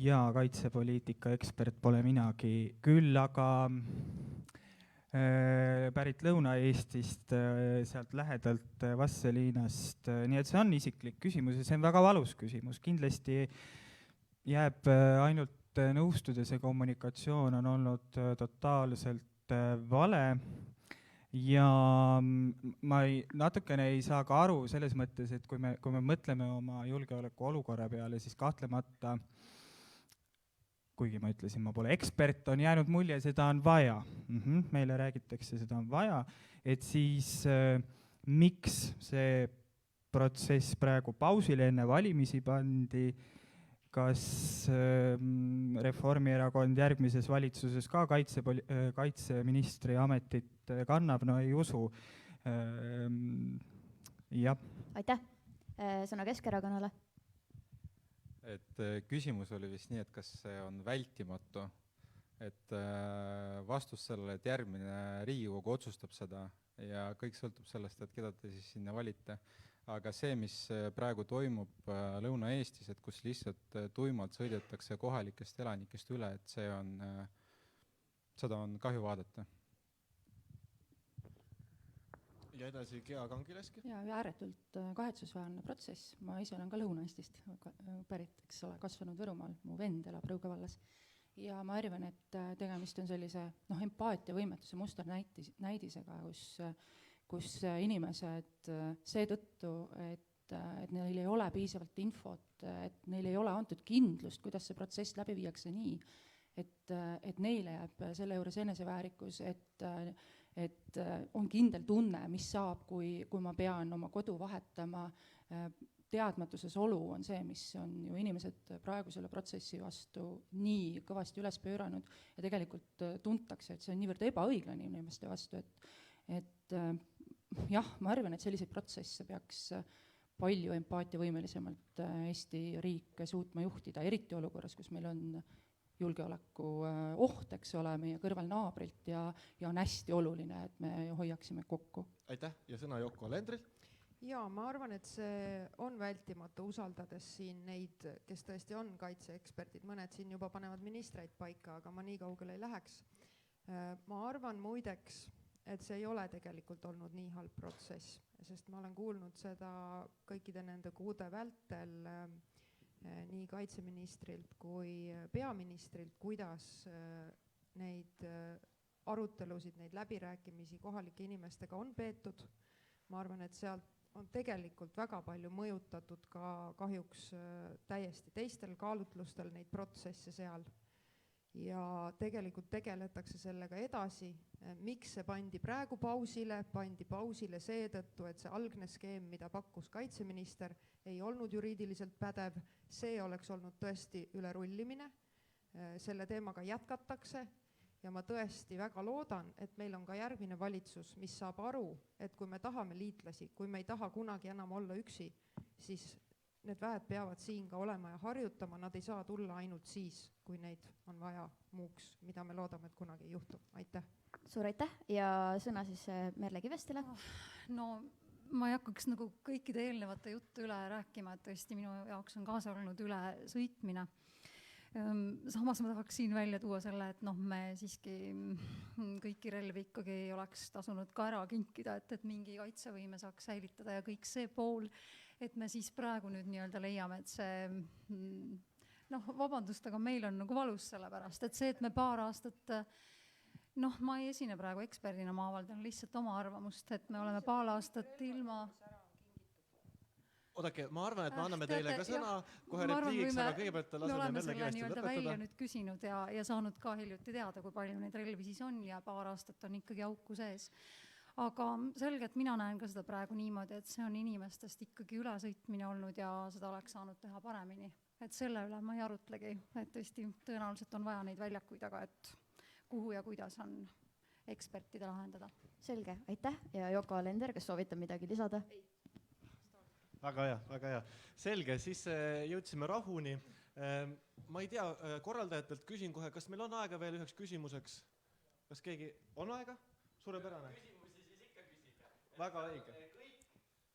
Ja kaitsepoliitika ekspert pole minagi, küll aga pärit Lõuna-Eestist, sealt lähedalt Vasseliinast, nii et see on isiklik küsimus ja see on väga valus küsimus. Kindlasti jääb ainult nõustuda, see kommunikatsioon on olnud totaalselt vale ja ma natukene ei saa ka aru selles mõttes, et kui me mõtleme oma julgeoleku olukorra peale, siis kahtlemata kuigi ma ütlesin, ma pole ekspert, on jäänud mulje, seda on vaja. Meile räägitakse, seda on vaja, et siis miks see protsess praegu pausile enne valimisi pandi, kas Reformierakond järgmises valitsuses ka kaitseministri ametit kannab, no ei usu. Jah. Aitäh. Sõna Keskerakonnale. Et küsimus oli vist nii, et kas see on vältimatu, et vastus sellele, et järgmine Riigikogu otsustab seda ja kõik sõltub sellest, et keda te siis sinna valite. Aga see, mis praegu toimub Lõuna-Eestis, et kus lihtsalt tuimalt sõidetakse kohalikest elanikest üle, et seda on kahju vaadata. Ja edasi Gea Kangileski. Ja ääretult kahetsusväärne protsess. Ma ise olen ka Lõuna-Eestist pärit, eks ole, kasvanud Võrumaal, mu vend elab Rõuge vallas. Ja ma arvan, et tegemist on sellise empaatiavõimetuse musternäidisega, kus inimesed seetõttu, et neil ei ole piisavalt infot, et neil ei ole antud kindlust, kuidas see protsess läbi viiakse nii, et neile jääb selle juures eneseväärikus, et on kindel tunne, mis saab, kui ma pean oma kodu vahetama teadmatuses olu on see, mis on ju inimesed praegu selle protsessi vastu nii kõvasti üles pööranud ja tegelikult tuntakse, et see on niivõrd ebaõiglane inimeste vastu, et jah, ma arvan, et selliseid protsesse peaks palju empaatiavõimelisemalt Eesti riik suutma juhtida, eriti olukorras, kus meil on julgeoleku oht, eks ole, meie kõrval naabrilt ja on hästi oluline, et me hoiaksime kokku. Aitäh ja sõna Yoko Alendril. Jaa, ma arvan, et see on vältimatu, usaldades siin neid, kes tõesti on kaitseeksperdid, mõned siin juba panevad ministreid paika, aga ma nii kaugele ei läheks. Ma arvan muideks, et see ei ole tegelikult olnud nii halb protsess, sest ma olen kuulnud seda kõikide nende kuude vältel nii kaitseministrilt kui peaministrilt, kuidas neid arutelusid, neid läbirääkimisi kohalike inimestega on peetud. Ma arvan, et sealt on tegelikult väga palju mõjutatud ka kahjuks täiesti teistel kaalutlustel neid protsesse seal. Ja tegelikult tegeletakse sellega edasi. Miks see pandi praegu pausile? Pandi pausile seetõttu, et see algne skeem, mida pakkus kaitseminister, ei olnud juriidiliselt pädev. See oleks olnud tõesti ülerullimine. Selle teemaga jätkatakse. Ja ma tõesti väga loodan, et meil on ka järgmine valitsus, mis saab aru, et kui me tahame liitlasi, kui me ei taha kunagi enam olla üksi, siis need väed peavad siin ka olema ja harjutama, nad ei saa tulla ainult siis, kui neid on vaja muuks, mida me loodame, et kunagi ei juhtu. Aitäh! Suur aitäh ja sõna siis Merle Kivestile. No ma ei hakkaks nagu kõikide eelnevate juttu üle rääkima, et tõesti minu jaoks on kaasa olnud üle sõitmine. Samas ma tahaks siin välja tuua selle, et me siiski kõiki relvi ikkagi ei oleks tasunud ka ära kinkida, et mingi kaitsevõime saaks säilitada ja kõik see pool, et me siis praegu nüüd nii-öelda leiame, et see vabandust, aga meil on nagu valus selle pärast, et see, et me paar aastat ma ei esine praegu eksperdina, ma avaldan lihtsalt oma arvamust, et me oleme paar aastat ilma Oodake, ma arvan, et me anname teile ka sõna kohe repliigiks, aga kõigepealt laseme Merle Kivestil lõpetada. Välja nüüd küsinud ja saanud ka hiljuti teada, kui palju neid relvi siis on ja paar aastat on ikkagi auku sees. Aga selgelt mina näen ka seda praegu niimoodi, et see on inimestest ikkagi ülesõitmine olnud ja seda oleks saanud teha paremini. Et selle üle ma ei arutlegi, et tõesti tõenäoliselt on vaja neid väljakuid, aga et kuhu ja kuidas on ekspertide lahendada. Selge, aitäh ja Yoko Alender, kas soovite midagi lisada? Väga hea, väga hea. Selge, siis jõudsime rahuni. Ma ei tea, korraldajatelt küsin kohe, kas meil on aega veel üheks küsimuseks? Kas keegi on aega? Suurepärane. Küsimusi siis ikka küsida. Väga õige. Kõik,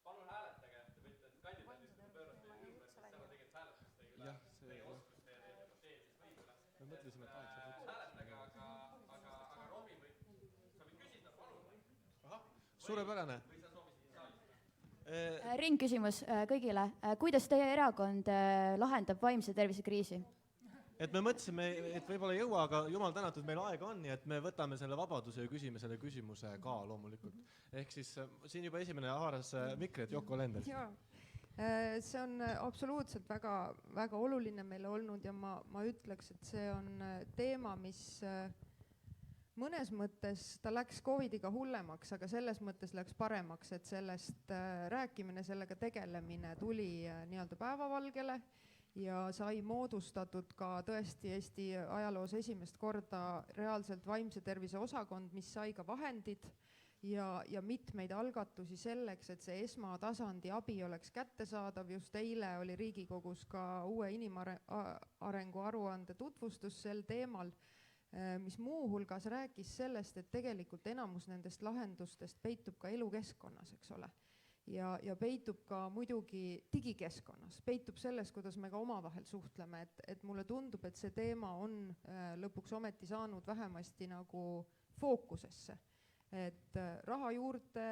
palun hääletage, te võite kandidaadist pöörata ümber, sest seal on tegelikult hääletust teie oskuste ja teie parteilisest võimulas. Me mõtlesime, et hääletage, aga Robin sa võid küsida, palun. Suurepärane. Ringküsimus kõigile. Kuidas teie erakond lahendab vaimse tervise kriisi? Et me mõtlesime, et võib-olla ei jõua, aga jumal tänatud, meil aega on, nii et me võtame selle vabaduse ja küsime selle küsimuse ka loomulikult. Ehk siis siin juba esimene haaras mikret Yoko Alender. See on absoluutselt väga, väga oluline meile olnud ja ma ütleks, et see on teema, mis mõnes mõttes ta läks COVIDiga hullemaks, aga selles mõttes läks paremaks, et sellest rääkimine, sellega tegelemine tuli nii-öelda päevavalgele ja sai moodustatud ka tõesti Eesti ajaloos esimest korda reaalselt vaimse tervise osakond, mis sai ka vahendid ja mitmeid algatusi selleks, et see esmatasandi abi oleks kättesaadav. Just eile oli Riigikogus ka uue inimarengu aruande tutvustus sel teemal, mis muuhulgas rääkis sellest, et tegelikult enamus nendest lahendustest peitub ka elukeskkonnas, eks ole. Ja peitub ka muidugi digikeskkonnas, peitub selles, kuidas me ka omavahel suhtleme, et mulle tundub, et see teema on lõpuks ometi saanud vähemasti nagu fookusesse. Et raha juurde,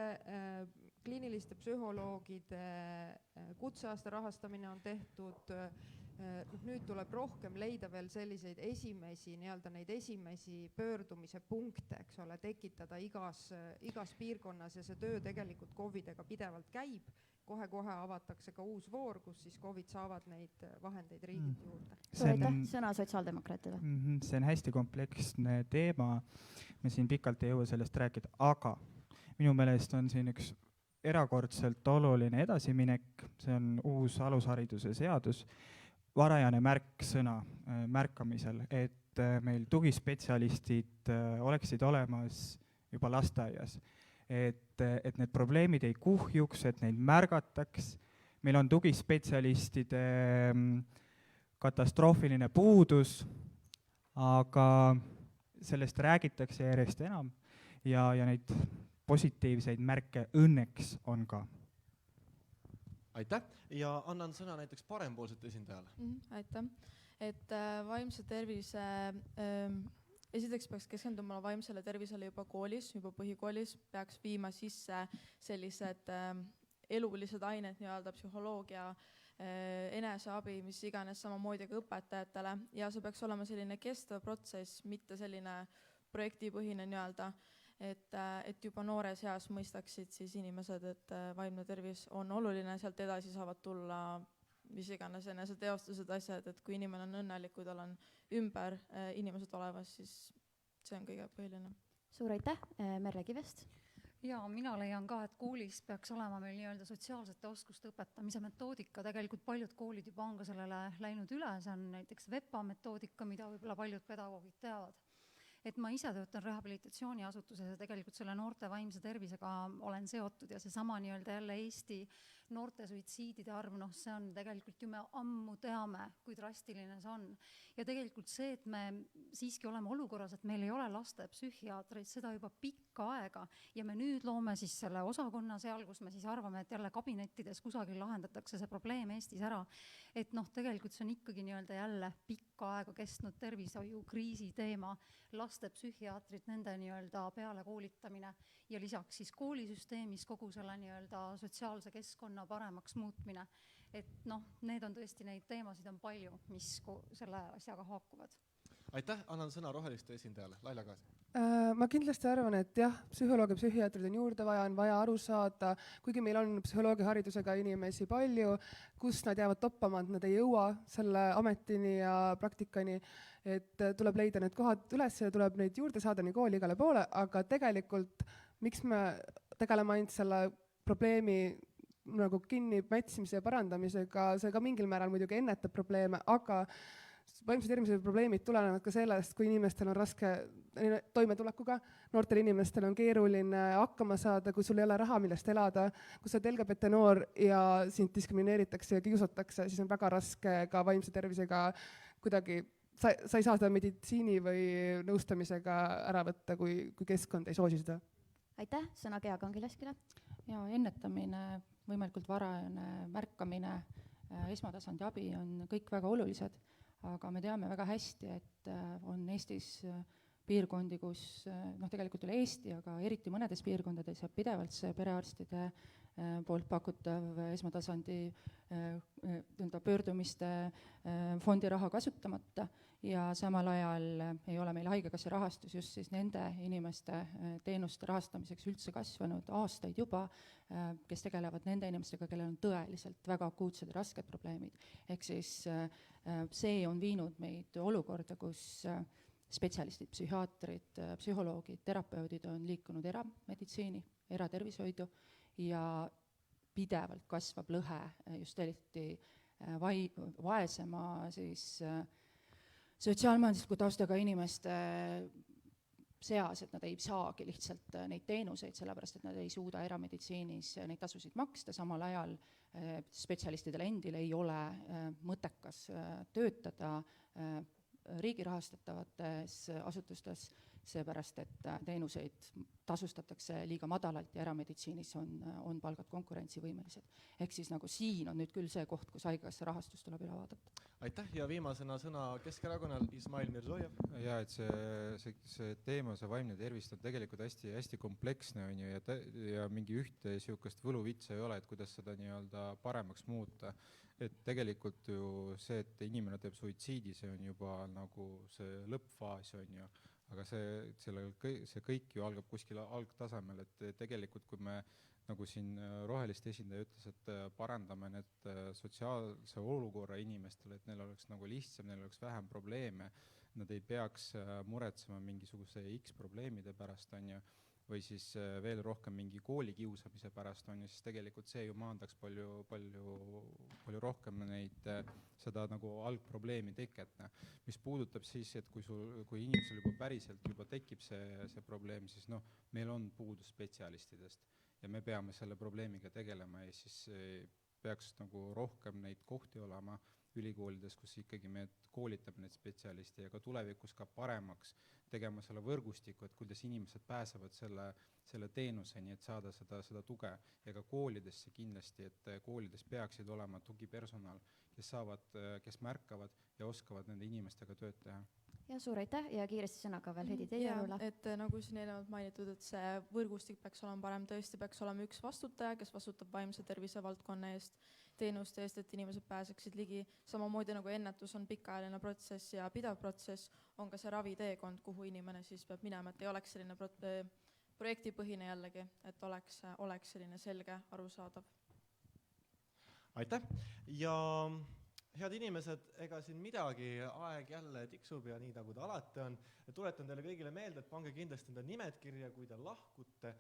kliiniliste psühholoogide kutseaasta rahastamine on tehtud, nüüd tuleb rohkem leida veel selliseid esimesi, nii-öelda neid esimesi pöördumise punkte, eks ole, tekitada igas piirkonnas ja see töö tegelikult COVIDiga pidevalt käib. Kohe-kohe avatakse ka uus voor, kus siis COVID saavad neid vahendeid riigilt juurde. Sõna sotsiaaldemokraatile. See on hästi kompleksne teema. Me siin pikalt ei jõua sellest rääkida, aga minu meelest on siin üks erakordselt oluline edasiminek, see on uus alushariduse seadus, varajane märksõna märkamisel, et meil tugispetsialistid oleksid olemas juba lasteaias, et need probleemid ei kuhjuks, et neid märgataks. Meil on tugispetsialistide katastroofiline puudus, aga sellest räägitakse järjest enam ja neid positiivseid märke õnneks on ka. Aitäh ja annan sõna näiteks parempoolsete esindajale. Aitäh, et vaimse tervise, esiteks peaks keskenduma vaimsele tervisele juba koolis, juba põhikoolis, peaks viima sisse sellised elulised ained, nii-öelda psühholoogia, eneseabi, mis iganes samamoodi ka õpetajatele ja see peaks olema selline kestev protsess, mitte selline projektipõhine nii-öelda, et juba noores eas mõistaksid siis inimesed, et vaimne tervis on oluline, sealt edasi saavad tulla mis iganes eneseteostused asjad, et kui inimene on õnnelik, kui tal on ümber inimesed olemas, siis see on kõige põhiline. Suur aitäh, Merle Kivest! Ja mina leian ka, et koolis peaks olema meil nii-öelda sotsiaalsete oskuste õpetamise metoodika. Tegelikult paljud koolid juba on ka sellele läinud üle, see on näiteks VEPA metoodika, mida võib-olla paljud pedagoogid teavad. Et ma ise töötan rehabilitatsiooniasutuses ja tegelikult selle noorte vaimse tervisega olen seotud ja seesama nii-öelda jälle Eesti noorte suitsiidide arv, see on tegelikult ju me ammu teame, kui drastiline see on. Ja tegelikult see, et me siiski oleme olukorras, et meil ei ole laste psühhiaatreid, seda juba pikka aega ja me nüüd loome siis selle osakonna seal, kus me siis arvame, et jälle kabinettides kusagil lahendatakse see probleem Eestis ära. Et tegelikult see on ikkagi nii-öelda jälle pikka aega kestnud tervishoiukriisi teema, laste psühhiaatrid, nende nii-öelda peale koolitamine ja lisaks siis koolisüsteemis kogu selle nii-öelda sotsiaalse keskkonna paremaks muutmine. Et need on tõesti neid teemasid on palju, mis selle asjaga haakuvad. Aitäh, annan sõna roheliste esindajale. Laila Kaasi. Ma kindlasti arvan, et jah, psühholoogia psühhiaatrid on juurde vaja, on vaja aru saada, kuigi meil on psühholoogia haridusega inimesi palju, kus nad jäävad toppama, et nad ei jõua selle ametini ja praktikani, et tuleb leida need kohad üles ja tuleb neid juurde saada nii kooli igale poole, aga tegelikult miks me tegeleme ainult selle probleemi nagu kinni mätsimise ja parandamisega, see ka mingil määral muidugi ennetab probleeme, aga vaimse tervise probleemid tulenevad ka sellest, kui inimestel on raske toimetulekuga, noortel inimestel on keeruline hakkama saada, kui sul ei ole raha, millest elada, kui sa oled LGBT noor ja sind diskrimineeritakse ja kiusatakse, siis on väga raske ka vaimse tervisega kuidagi, sa ei saa seda meditsiini või nõustamisega ära võtta, kui keskkond ei soosi seda. Aitäh, sõna Gea Kangileskile. Ja ennetamine, võimalikult varajane märkamine, esmatasandi abi on kõik väga olulised, aga me teame väga hästi, et on Eestis piirkondi, kus tegelikult üle Eesti, aga eriti mõnedes piirkondades jääb pidevalt see perearstide poolt pakutav esmatasandi pöördumiste fondi raha kasutamata ja samal ajal ei ole meil haigekassa rahastus just siis nende inimeste teenuste rahastamiseks üldse kasvanud aastaid juba, kes tegelevad nende inimestega, kellel on tõeliselt väga akuutsed ja rasked probleemid. Ehk siis see on viinud meid olukorda, kus spetsialistid, psühhiaatrid, psühholoogid, terapeudid on liikunud erameditsiini, eratervishoidu ja pidevalt kasvab lõhe just eriti vaesema siis sotsiaalmajandusliku taustaga inimeste seas, et nad ei saagi lihtsalt neid teenuseid, sellepärast et nad ei suuda erameditsiinis neid tasusid maksta, samal ajal spetsialistidel endil ei ole mõttekas töötada riigi rahastatavates asutustes, seepärast, et teenuseid tasustatakse liiga madalalt ja erameditsiinis on palgad konkurentsivõimelised. Ehk siis nagu siin on nüüd küll see koht, kus haigekassa rahastus tuleb üle vaadata. Aitäh ja viimasena sõna Keskerakonnal Ismail Mirzojev. Ja, et see teema, see vaimne tervis on tegelikult hästi kompleksne on ju ja mingi ühte siukest võluvitsa ei ole, et kuidas seda nii-öelda paremaks muuta. Et tegelikult ju see, et inimene teeb suitsiidi, see on juba nagu see lõppfaas on ju, aga see kõik ju algab kuskil algtasemel, et tegelikult kui me nagu siin roheliste esindaja ütles, et parandame need sotsiaalse olukorra inimestele, et neil oleks nagu lihtsam, neil oleks vähem probleeme, nad ei peaks muretsema mingisuguse X probleemide pärast on ju, või siis veel rohkem mingi koolikiusamise pärast on ju, siis tegelikult see ju maandaks palju rohkem seda nagu algprobleemi teket. Mis puudutab siis, et kui inimesel juba päriselt juba tekib see probleem, siis meil on puudus spetsialistidest ja me peame selle probleemiga tegelema ja siis peaks nagu rohkem neid kohti olema ülikoolides, kus ikkagi me koolitame neid spetsialiste ja ka tulevikus ka paremaks tegema selle võrgustiku, et kuidas inimesed pääsevad selle teenuseni, et saada seda tuge. Ja ka koolidesse kindlasti, et koolides peaksid olema tugipersonal, kes märkavad ja oskavad nende inimestega tööd teha. Ja suur aitäh ja kiiresti sõnaga veel Heidi teie Rula. Et nagu siin eelnevalt mainitud, et see võrgustik peaks olema parem, tõesti peaks olema üks vastutaja, kes vastutab vaimse tervise valdkonna eest, teenuste eest, et inimesed pääseksid ligi. Samamoodi nagu ennetus on pikaajaline protsess ja pidav protsess, on ka see raviteekond, kuhu inimene siis peab minema, et ei oleks selline projektipõhine jällegi, et oleks selline selge, arusaadav. Aitäh! Ja head inimesed, ega siin midagi, aeg jälle tiksub ja nii nagu ta alati on. Tuletan teile kõigile meelde, et pange kindlasti enda nimed kirja, kui te lahkute.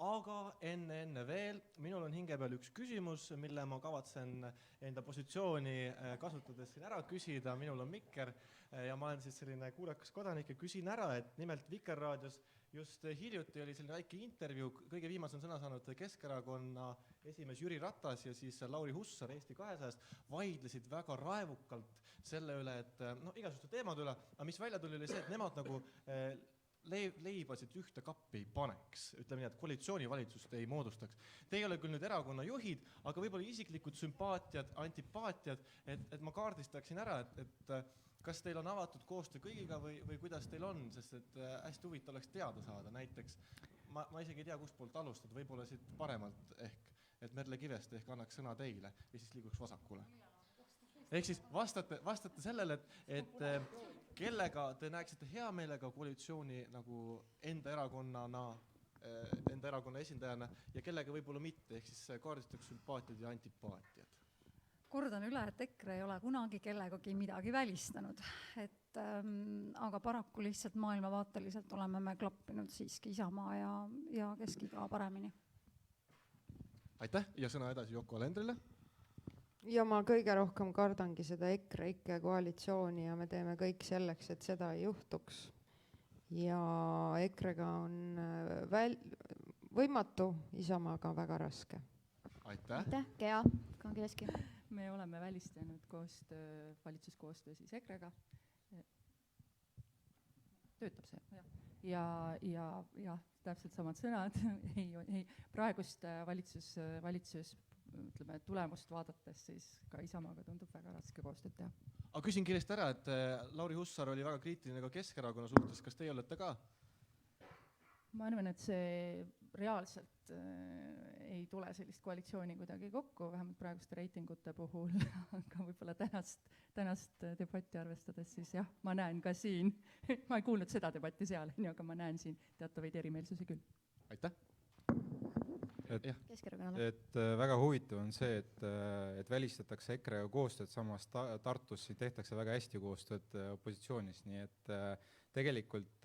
Aga enne veel, minul on hinge peal üks küsimus, mille ma kavatsen enda positsiooni kasutades siin ära küsida. Minul on Mikker ja ma olen siis selline kuulekas kodanik ja küsin ära, et nimelt Vikerraadios just hiljuti oli selline väike intervjuu, kõige viimase on sõna saanud Keskerakonna esimees Jüri Ratas ja siis Lauri Hussar Eesti 200-st vaidlesid väga raevukalt selle üle, et igasuguste teemade üle, aga mis välja tuli oli see, et nemad nagu leibasid ühte kappi ei paneks, ütleme nii, et koalitsioonivalitsust ei moodustaks. Te ei ole küll nüüd erakonna juhid, aga võib-olla isiklikud sümpaatiad, antipaatiad, et ma kaardistaksin ära, et kas teil on avatud koostöö kõigiga või kuidas teil on, sest et hästi huvitav oleks teada saada. Näiteks, ma isegi ei tea, kust poolt alustada, võib-olla siit paremalt ehk, et Merle Kivest ehk annaks sõna teile ja siis liiguks vasakule. Ehk siis vastate sellele, et kellega te näeksite hea meelega koalitsiooni nagu enda erakonna esindajana ja kellega võib-olla mitte, ehk siis kaardistaks sümpaatiad ja antipaatiad. Kordan üle, et EKRE ei ole kunagi kellegagi midagi välistanud, aga paraku lihtsalt maailmavaateliselt oleme me klappinud siiski Isamaa ja Keskiga paremini. Aitäh ja sõna edasi Yoko Alendrile. Ja ma kõige rohkem kardangi seda EKRE koalitsiooni ja me teeme kõik selleks, et seda ei juhtuks. Ja EKRE-ga on võimatu, Isamaaga väga raske. Aitäh! Aitäh, Gea, Kangileski. Me oleme välistanud valitsuskoostöö siis EKRE-ga. Töötab see, ja täpselt samad sõnad. Praegust valitsus ütleme, tulemust vaadates siis ka Isamaaga tundub väga raske koostööd teha. Aga küsin kiiresti ära, et Lauri Hussar oli väga kriitiline ka Keskerakonna suhtes. Kas teie olete ka? Ma arvan, et see reaalselt ei tule sellist koalitsiooni kuidagi kokku, vähemalt praeguste reitingute puhul, aga võib-olla tänast debatti arvestades, siis jah, ma näen ka siin, ma ei kuulnud seda debatti seal, aga ma näen siin teatavaid erimeelsusi küll. Aitäh! Et väga huvitav on see, et välistatakse EKRE-ga koostööd, samas Tartus tehtakse väga hästi koostööd opositsioonis, nii et tegelikult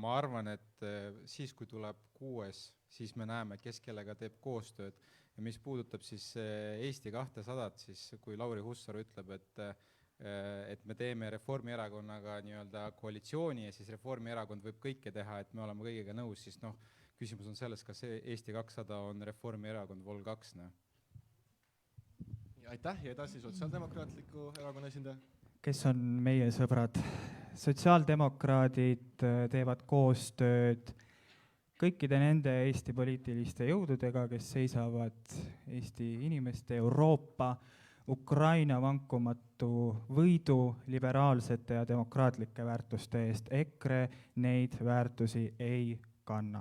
ma arvan, et siis kui tuleb 6, siis me näeme, kes kellega teeb koostööd ja mis puudutab siis Eesti 200, siis kui Lauri Hussar ütleb, et me teeme Reformierakonnaga nii-öelda koalitsiooni ja siis Reformierakond võib kõike teha, et me oleme kõigega nõus, siis küsimus on selles, kas Eesti 200 on Reformierakond vol 2. Aitäh ja edasi Sotsiaaldemokraatliku erakonna esindaja. Kes on meie sõbrad? Sotsiaaldemokraadid teevad koostööd kõikide nende Eesti poliitiliste jõududega, kes seisavad Eesti inimeste, Euroopa, Ukraina vankumatu võidu liberaalsete ja demokraatlike väärtuste eest. EKRE neid väärtusi ei kanna.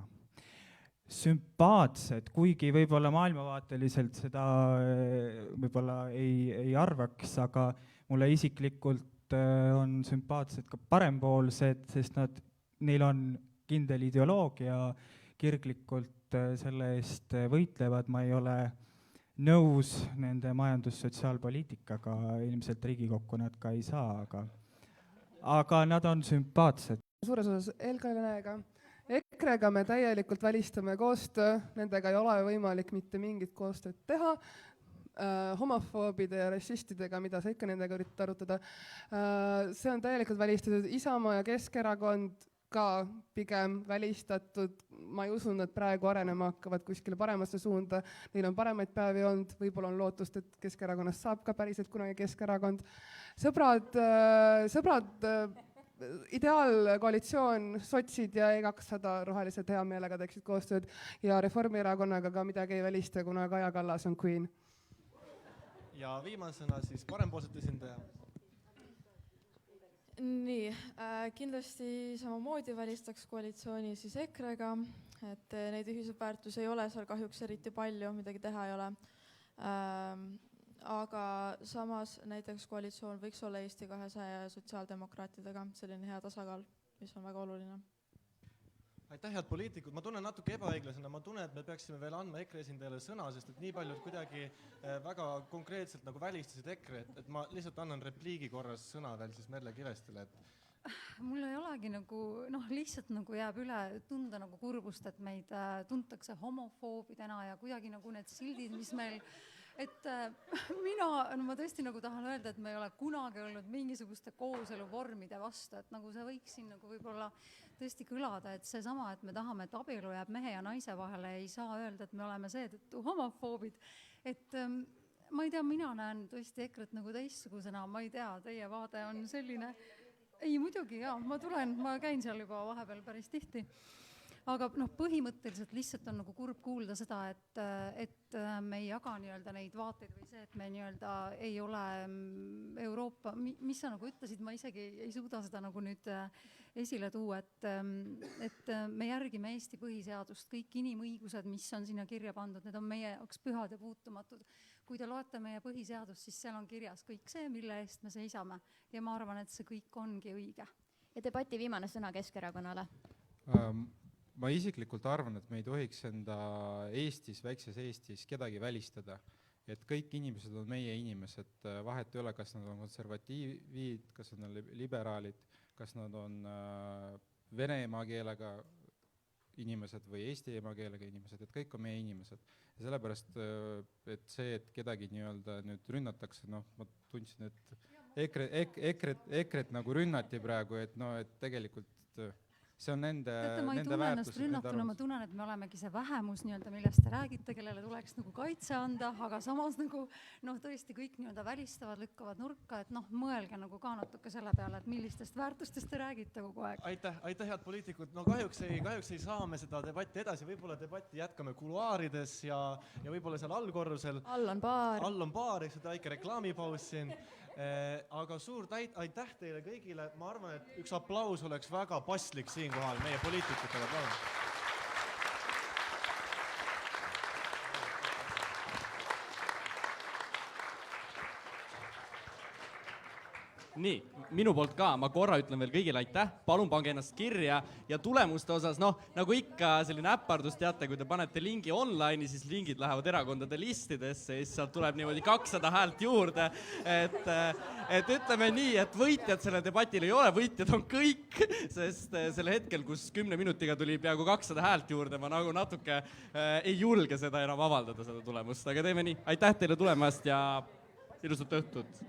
Sümpaatsed, kuigi võib-olla maailmavaateliselt seda võib-olla ei arvaks, aga mulle isiklikult on sümpaatsed ka parempoolsed, sest neil on kindel ideoloogia, kirglikult selle eest võitlevad, ma ei ole nõus nende majandus-sotsiaalpoliitikaga, ilmselt Riigikokku nad ka ei saa, aga nad on sümpaatsed. Suures osas eelkõnelejaga EKRE-ga me täielikult välistame koostöö, nendega ei ole võimalik mitte mingit koostööd teha. Homofoobide ja rassistidega, mida sa ikka nendega üritad arutada. See on täielikult välistatud. Isamaa ja Keskerakond ka pigem välistatud. Ma ei usu, nad praegu arenema hakkavad kuskile paremasse suunda. Neil on paremaid päevi olnud, võib-olla on lootust, et Keskerakonnast saab ka päriselt kunagi Keskerakond. Sõbrad, ideaalkoalitsioon, sotsid ja E200 rohelised hea meelega teeksid koostööd ja Reformierakonnaga ka midagi ei välista, kuna Kaja Kallas on queen. Ja viimasena siis parempoolsete esindaja. Nii, kindlasti samamoodi välistaks koalitsiooni siis EKRE-ga, et neid ühiseid väärtusi ei ole seal kahjuks eriti palju, midagi teha ei ole. Aga samas näiteks koalitsioon võiks olla Eesti 200 ja sotsiaaldemokraatidega selline hea tasakaal, mis on väga oluline. Aitäh, head poliitikud. Ma tunnen natuke ebaõiglasena. Ma tunnen, et me peaksime veel andma EKRE esindajale sõna, sest et nii paljud kuidagi väga konkreetselt nagu välistasid EKRE, et ma lihtsalt annan repliigi korras sõna veel siis Merle Kivestile. Mul ei olegi nagu, lihtsalt nagu jääb üle tunda nagu kurbust, et meid tuntakse homofoobidena ja kuidagi nagu need sildid, mis meil... Et ma tõesti nagu tahan öelda, et me ei ole kunagi olnud mingisuguste kooselu vormide vastu, et nagu see võiks siin nagu võib-olla tõesti kõlada, et seesama, et me tahame, et abielu jääb mehe ja naise vahele, ei saa öelda, et me oleme seetõttu homofoobid. Et ma ei tea, mina näen tõesti EKRE-t nagu teistsugusena, ma ei tea, teie vaade on selline. Ei, muidugi, jaa, ma käin seal juba vahepeal päris tihti. Aga põhimõtteliselt lihtsalt on nagu kurb kuulda seda, et me ei jaga nii-öelda neid vaateid või see, et me nii-öelda ei ole Euroopa, mis sa nagu ütlesid, ma isegi ei suuda seda nagu nüüd esile tuua, et me järgime Eesti põhiseadust, kõik inimõigused, mis on sinna kirja pandud, need on meie jaoks pühad ja puutumatud. Kui te loete meie põhiseadust, siis seal on kirjas kõik see, mille eest me seisame ja ma arvan, et see kõik ongi õige. Ja debati viimane sõna Keskerakonnale. Ma isiklikult arvan, et me ei tohiks enda Eestis, väikses Eestis kedagi välistada. Et kõik inimesed on meie inimesed, vahet ei ole, kas nad on konservatiivid, kas nad on liberaalid, kas nad on vene emakeelega inimesed või eesti emakeelega inimesed, et kõik on meie inimesed. Ja sellepärast, et see, et kedagi nii-öelda nüüd rünnatakse, ma tundsin, et EKRE-t nagu rünnati praegu, et tegelikult see on nende väärtus. Ma ei tunne ennast rünnatuna, ma tunnen, et me olemegi see vähemus, millest te räägite, kellele tuleks nagu kaitse anda, aga samas nagu, tõesti kõik välistavad, lükkavad nurka, et mõelge nagu ka natuke selle peale, et millistest väärtustest te räägite kogu aeg. Aitäh, head poliitikud. Kahjuks ei saa me seda debatti edasi, võib-olla debatti jätkame kuluaarides ja võib-olla seal allkorrusel. All on baar, eks seda väike reklaamipaus siin. Aga suur aitäh teile kõigile. Ma arvan, et üks aplaus oleks väga paslik siinkohal meie poliitikutele. Palun. Nii, minu poolt ka, ma korra ütlen veel kõigile aitäh, palun pange ennast kirja ja tulemuste osas, nagu ikka selline äppardus, teate, kui te panete lingi online'i, siis lingid lähevad erakondade listidesse ja siis sealt tuleb niimoodi 200 häält juurde, et ütleme nii, et võitjad selle debatil ei ole, võitjad on kõik, sest selle hetkel, kus 10 minutiga tuli peaaegu 200 häält juurde, ma nagu natuke ei julge seda enam avaldada, seda tulemust, aga teeme nii, aitäh teile tulemast ja ilusat õhtut!